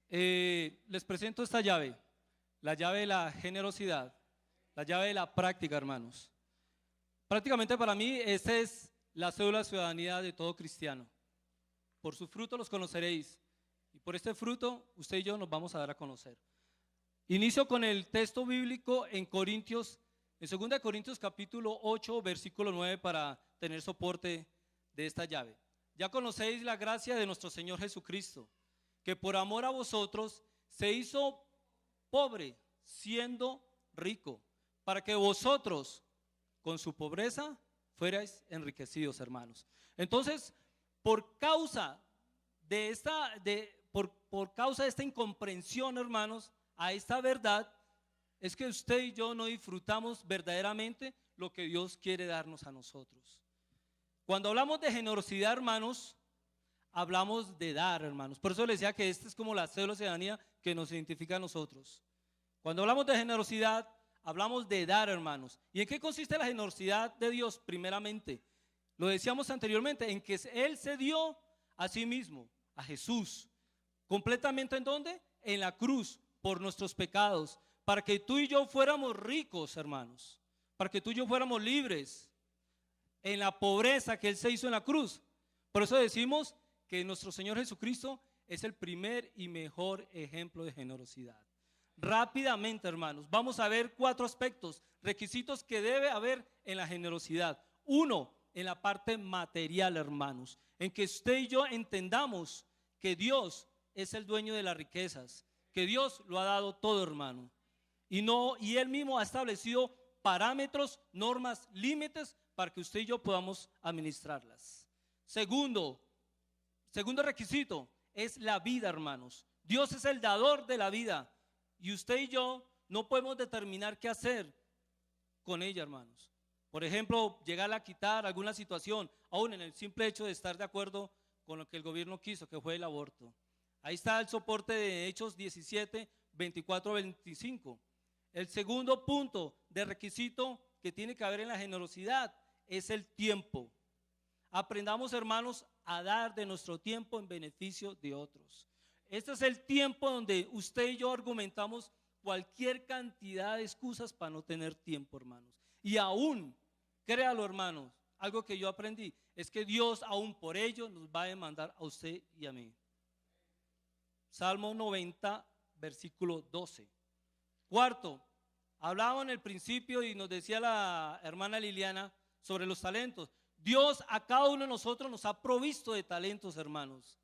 les presento esta llave, la llave de la generosidad, la llave de la práctica, hermanos. Prácticamente para mí, esta es la cédula de ciudadanía de todo cristiano. Por su fruto los conoceréis, y por este fruto usted y yo nos vamos a dar a conocer. Inicio con el texto bíblico en 2 Corintios capítulo 8, versículo 9, para tener soporte de esta llave. Ya conocéis la gracia de nuestro Señor Jesucristo, que por amor a vosotros se hizo pobre, siendo rico, para que vosotros con su pobreza fuerais enriquecidos, hermanos. Entonces, por causa de esta incomprensión, hermanos, a esta verdad, es que usted y yo no disfrutamos verdaderamente lo que Dios quiere darnos a nosotros. Cuando hablamos de generosidad, hermanos, hablamos de dar, hermanos. Por eso les decía que esta es como la cédula de ciudadanía que nos identifica a nosotros. Cuando hablamos de generosidad, hablamos de dar, hermanos. ¿Y en qué consiste la generosidad de Dios? Primeramente, lo decíamos anteriormente, en que Él se dio a sí mismo, a Jesús. ¿Completamente en dónde? En la cruz, por nuestros pecados, para que tú y yo fuéramos ricos, hermanos, para que tú y yo fuéramos libres en la pobreza que Él se hizo en la cruz. Por eso decimos que nuestro Señor Jesucristo es el primer y mejor ejemplo de generosidad. Rápidamente, hermanos, vamos a ver 4 aspectos, requisitos que debe haber en la generosidad. 1, en la parte material, hermanos, en que usted y yo entendamos que Dios es el dueño de las riquezas, que Dios lo ha dado todo, hermano, y Él mismo ha establecido parámetros, normas, límites para que usted y yo podamos administrarlas. Segundo requisito, es la vida, hermanos. Dios es el dador de la vida. Y usted y yo no podemos determinar qué hacer con ella, hermanos. Por ejemplo, llegar a quitar alguna situación, aún en el simple hecho de estar de acuerdo con lo que el gobierno quiso, que fue el aborto. Ahí está el soporte de Hechos 17, 24, 25. El segundo punto de requisito que tiene que haber en la generosidad es el tiempo. Aprendamos, hermanos, a dar de nuestro tiempo en beneficio de otros. Este es el tiempo donde usted y yo argumentamos cualquier cantidad de excusas para no tener tiempo, hermanos. Y aún, créalo, hermanos, algo que yo aprendí es que Dios aún por ello nos va a demandar a usted y a mí. Salmo 90, versículo 12. Cuarto, hablaba en el principio y nos decía la hermana Liliana sobre los talentos. Dios a cada uno de nosotros nos ha provisto de talentos, hermanos.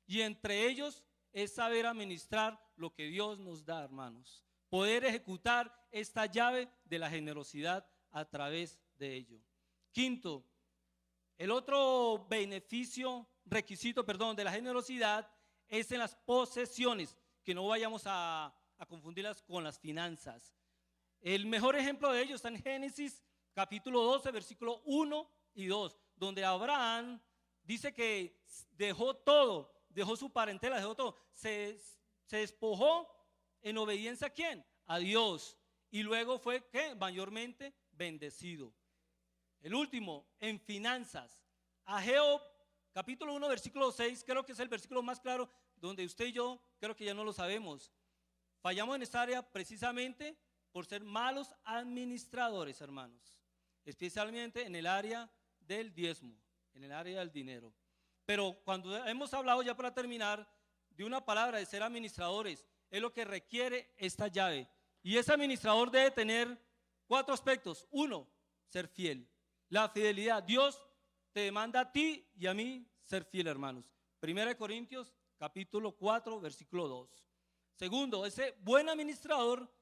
Y entre ellos es saber administrar lo que Dios nos da, hermanos. Poder ejecutar esta llave de la generosidad a través de ello. Quinto, el otro requisito de la generosidad es en las posesiones, que no vayamos a confundirlas con las finanzas. El mejor ejemplo de ello está en Génesis capítulo 12, versículo 1 y 2, donde Abraham dice que dejó todo, dejó su parentela, dejó todo, se despojó en obediencia ¿a quién? A Dios, y luego fue ¿qué? Mayormente bendecido. El último, en finanzas, Ageo capítulo 1, versículo 6, creo que es el versículo más claro, donde usted y yo creo que ya no lo sabemos. Fallamos en esta área precisamente por ser malos administradores, hermanos, especialmente en el área del diezmo, en el área del dinero. Pero cuando hemos hablado, ya para terminar, de una palabra de ser administradores, es lo que requiere esta llave. Y ese administrador debe tener 4 aspectos. 1, ser fiel. La fidelidad. Dios te demanda a ti y a mí ser fiel, hermanos. 1 Corintios capítulo 4, versículo 2. Segundo, ese buen administrador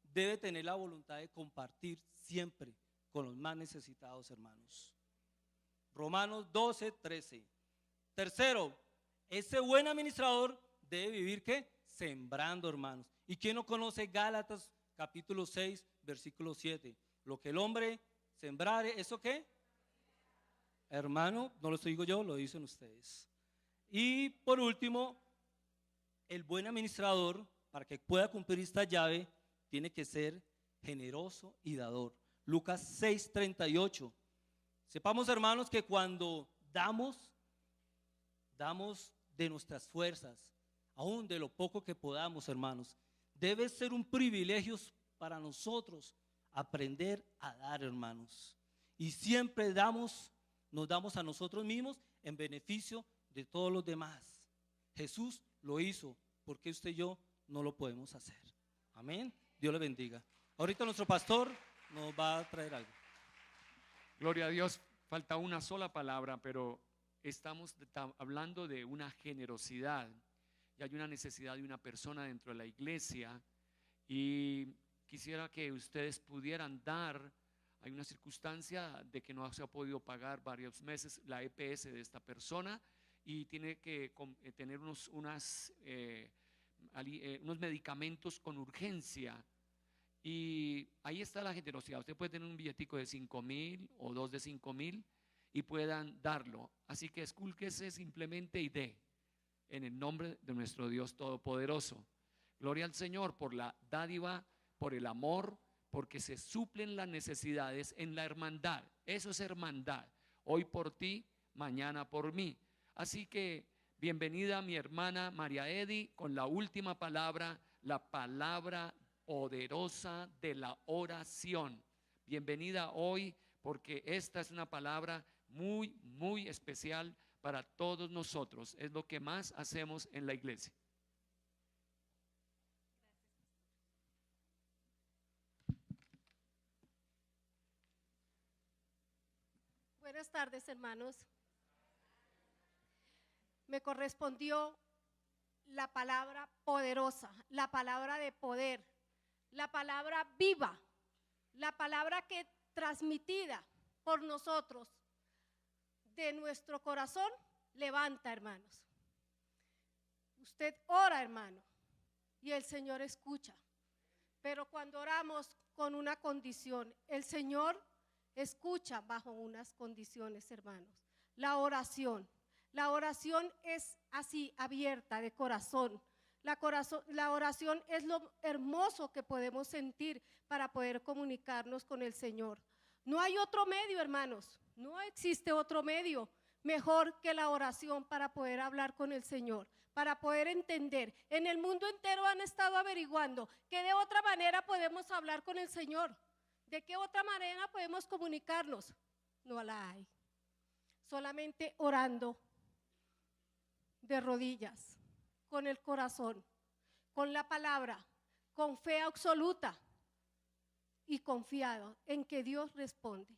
debe tener la voluntad de compartir siempre con los más necesitados, hermanos. Romanos 12, 13. Tercero, ese buen administrador debe vivir ¿qué? Sembrando, hermanos. ¿Y quién no conoce Gálatas capítulo 6, versículo 7? Lo que el hombre sembrare, ¿eso qué? Hermano, no lo digo yo, lo dicen ustedes. Y por último, el buen administrador, para que pueda cumplir esta llave, tiene que ser generoso y dador. Lucas 6, 38. Sepamos, hermanos, que cuando damos de nuestras fuerzas, aún de lo poco que podamos, hermanos, debe ser un privilegio para nosotros aprender a dar, hermanos. Y siempre nos damos a nosotros mismos en beneficio de todos los demás. Jesús lo hizo, porque usted y yo no lo podemos hacer. Amén. Dios le bendiga. Ahorita nuestro pastor nos va a traer algo. Gloria a Dios. Falta una sola palabra, pero estamos hablando de una generosidad y hay una necesidad de una persona dentro de la iglesia y quisiera que ustedes pudieran dar. Hay una circunstancia de que no se ha podido pagar varios meses la EPS de esta persona y tiene que tener unos medicamentos con urgencia. Y ahí está la generosidad. Usted puede tener un billetico de 5,000 o 2 de 5,000 y puedan darlo. Así que escúlquese simplemente y dé en el nombre de nuestro Dios Todopoderoso. Gloria al Señor por la dádiva, por el amor, porque se suplen las necesidades en la hermandad. Eso es hermandad. Hoy por ti, mañana por mí. Así que bienvenida mi hermana María Edi con la última palabra, la palabra poderosa de la oración. Bienvenida hoy porque esta es una palabra muy, muy especial para todos nosotros. Es lo que más hacemos en la iglesia. Buenas tardes, hermanos. Me correspondió la palabra poderosa, la palabra de poder, la palabra viva, la palabra que transmitida por nosotros de nuestro corazón levanta, hermanos. Usted ora, hermano, y el Señor escucha. Pero cuando oramos con una condición, el Señor escucha bajo unas condiciones, hermanos. La oración es así, abierta, de corazón. La oración es lo hermoso que podemos sentir para poder comunicarnos con el Señor. No hay otro medio, hermanos, no existe otro medio mejor que la oración para poder hablar con el Señor, para poder entender. En el mundo entero han estado averiguando que de otra manera podemos hablar con el Señor. ¿De qué otra manera podemos comunicarnos? No la hay. Solamente orando de rodillas, con el corazón, con la palabra, con fe absoluta y confiado en que Dios responde.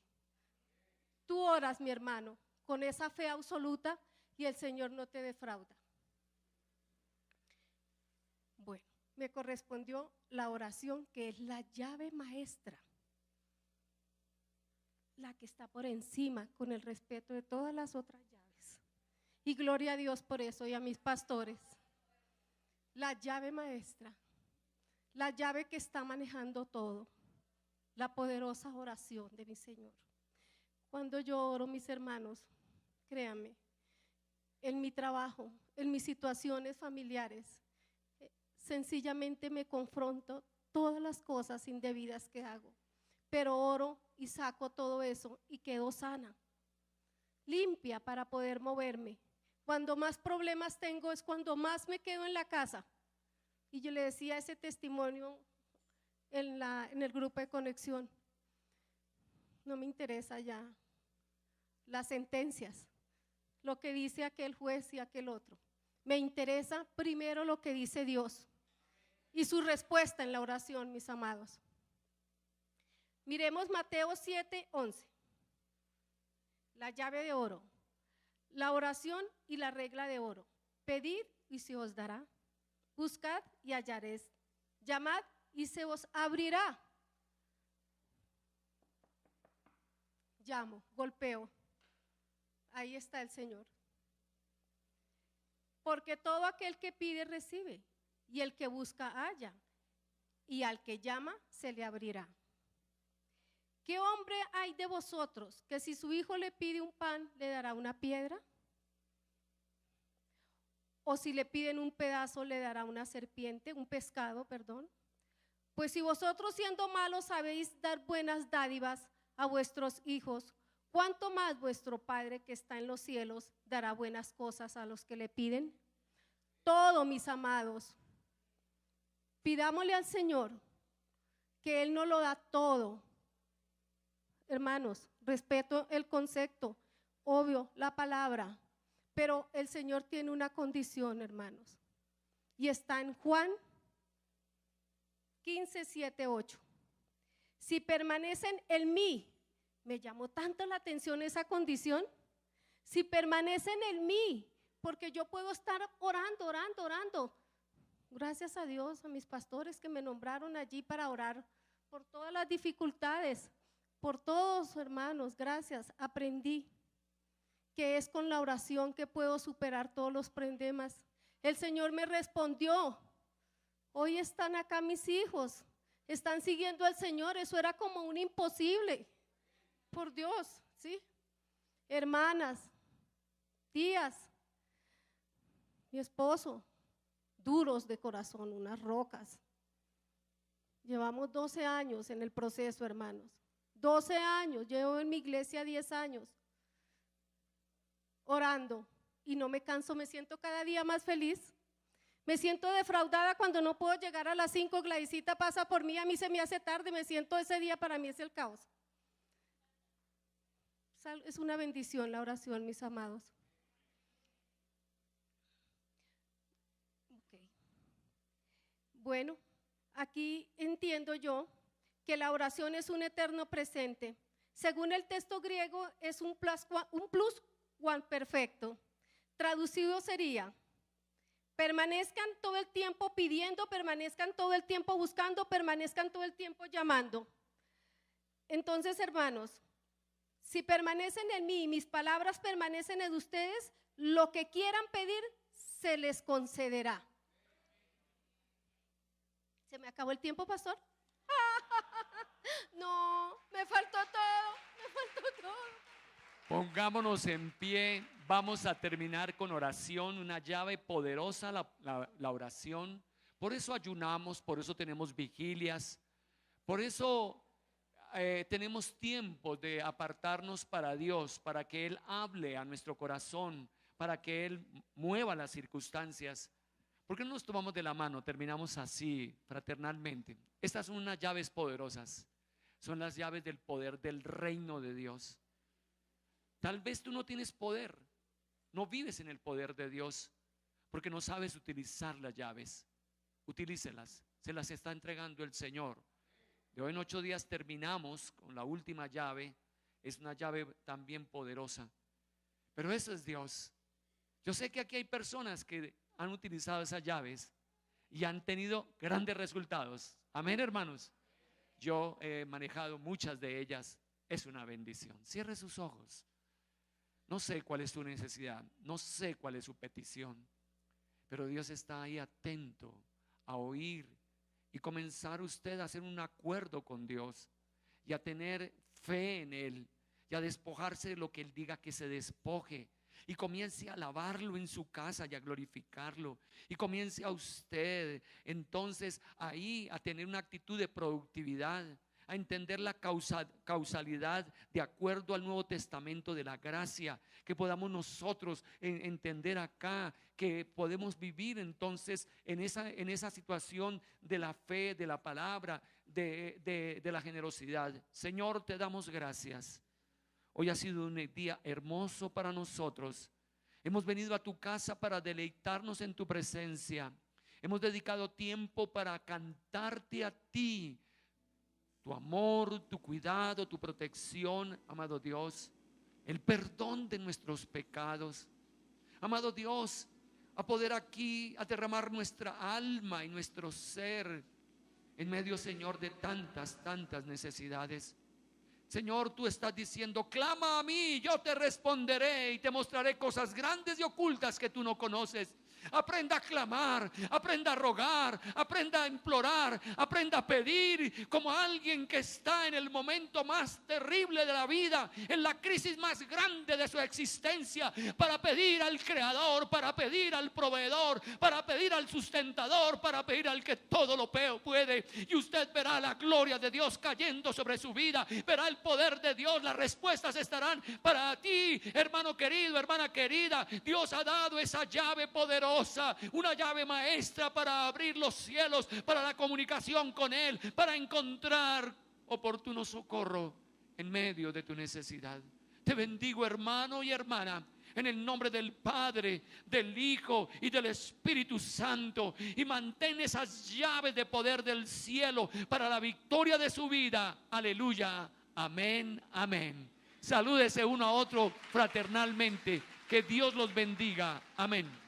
Tú oras, mi hermano, con esa fe absoluta y el Señor no te defrauda. Bueno, me correspondió la oración, que es la llave maestra, la que está por encima, con el respeto de todas las otras llaves. Y gloria a Dios por eso y a mis pastores. La llave maestra, la llave que está manejando todo, la poderosa oración de mi Señor. Cuando yo oro, mis hermanos, créanme, en mi trabajo, en mis situaciones familiares, sencillamente me confronto todas las cosas indebidas que hago, pero oro y saco todo eso y quedo sana, limpia para poder moverme. Cuando más problemas tengo es cuando más me quedo en la casa. Y yo le decía ese testimonio en el grupo de conexión. No me interesa ya las sentencias, lo que dice aquel juez y aquel otro. Me interesa primero lo que dice Dios y su respuesta en la oración, mis amados. Miremos Mateo 7:11. La llave de oro, la oración y la regla de oro. Pedid y se os dará. Buscad y hallaréis. Llamad y se os abrirá. Llamo, golpeo. Ahí está el Señor. Porque todo aquel que pide recibe, y el que busca halla, y al que llama se le abrirá. ¿Qué hombre hay de vosotros que si su hijo le pide un pan, le dará una piedra? ¿O si le piden un pedazo, le dará una serpiente, un pescado, perdón? Pues si vosotros siendo malos sabéis dar buenas dádivas a vuestros hijos, ¿cuánto más vuestro Padre que está en los cielos dará buenas cosas a los que le piden? Todo, mis amados, pidámosle al Señor que Él nos lo da todo. Hermanos, respeto el concepto, obvio, la palabra, pero el Señor tiene una condición, hermanos, y está en Juan 15:7-8. Si permanecen en mí, me llamó tanto la atención esa condición, si permanecen en mí, porque yo puedo estar orando. Gracias a Dios, a mis pastores que me nombraron allí para orar por todas las dificultades, por todos, hermanos, gracias. Aprendí que es con la oración que puedo superar todos los problemas. El Señor me respondió. Hoy están acá mis hijos, están siguiendo al Señor. Eso era como un imposible, por Dios, ¿sí? Hermanas, tías, mi esposo, duros de corazón, unas rocas. Llevamos 12 años en el proceso, hermanos. 12 años, llevo en mi iglesia 10 años orando y no me canso, me siento cada día más feliz. Me siento defraudada cuando no puedo llegar a las 5, Gladysita pasa por mí, a mí se me hace tarde, me siento ese día, para mí es el caos. Es una bendición la oración, mis amados. Okay. Bueno, aquí entiendo yo que la oración es un eterno presente. Según el texto griego, es un pluscuamperfecto. Traducido sería: permanezcan todo el tiempo pidiendo, permanezcan todo el tiempo buscando, permanezcan todo el tiempo llamando. Entonces, hermanos, si permanecen en mí y mis palabras permanecen en ustedes, lo que quieran pedir se les concederá. ¿Se me acabó el tiempo, pastor? No, me faltó todo. Pongámonos en pie, vamos a terminar con oración, una llave poderosa, la oración. Por eso ayunamos, por eso tenemos vigilias, por eso tenemos tiempo de apartarnos para Dios, para que Él hable a nuestro corazón, para que Él mueva las circunstancias. ¿Por qué no nos tomamos de la mano? Terminamos así, fraternalmente. Estas son unas llaves poderosas, son las llaves del poder del reino de Dios. Tal vez tú no tienes poder, no vives en el poder de Dios, porque no sabes utilizar las llaves. Utilícelas, se las está entregando el Señor. De hoy en 8 días terminamos con la última llave. Es una llave también poderosa, pero eso es Dios. Yo sé que aquí hay personas que han utilizado esas llaves y han tenido grandes resultados. Amén, hermanos. Yo he manejado muchas de ellas. Es una bendición. Cierre sus ojos. No sé cuál es su necesidad, no sé cuál es su petición, pero Dios está ahí atento a oír y comenzar usted a hacer un acuerdo con Dios y a tener fe en Él y a despojarse de lo que Él diga que se despoje. Y comience a alabarlo en su casa y a glorificarlo. Y comience a usted entonces ahí a tener una actitud de productividad, a entender la causalidad de acuerdo al Nuevo Testamento de la gracia, que podamos nosotros entender acá que podemos vivir entonces en esa situación de la fe, de la palabra, de la generosidad. Señor, te damos gracias. Hoy ha sido un día hermoso para nosotros. Hemos venido a tu casa para deleitarnos en tu presencia. Hemos dedicado tiempo para cantarte a ti, tu amor, tu cuidado, tu protección, amado Dios, el perdón de nuestros pecados. Amado Dios, a poder aquí a derramar nuestra alma y nuestro ser en medio, Señor, de tantas necesidades. Señor, tú estás diciendo: clama a mí, yo te responderé y te mostraré cosas grandes y ocultas que tú no conoces. Aprenda a clamar, aprenda a rogar, aprenda a implorar, aprenda a pedir como alguien que está en el momento más terrible de la vida, en la crisis más grande de su existencia, para pedir al Creador, para pedir al proveedor, para pedir al sustentador, para pedir al que todo lo puede. Y usted verá la gloria de Dios cayendo sobre su vida, verá el poder de Dios, las respuestas estarán para ti, hermano querido, hermana querida. Dios ha dado esa llave poderosa, una llave maestra para abrir los cielos, para la comunicación con Él, para encontrar oportuno socorro en medio de tu necesidad. Te bendigo, hermano y hermana, en el nombre del Padre, del Hijo y del Espíritu Santo, y mantén esas llaves de poder del cielo para la victoria de su vida. Aleluya, amén, amén. Salúdese uno a otro fraternalmente. Que Dios los bendiga. Amén.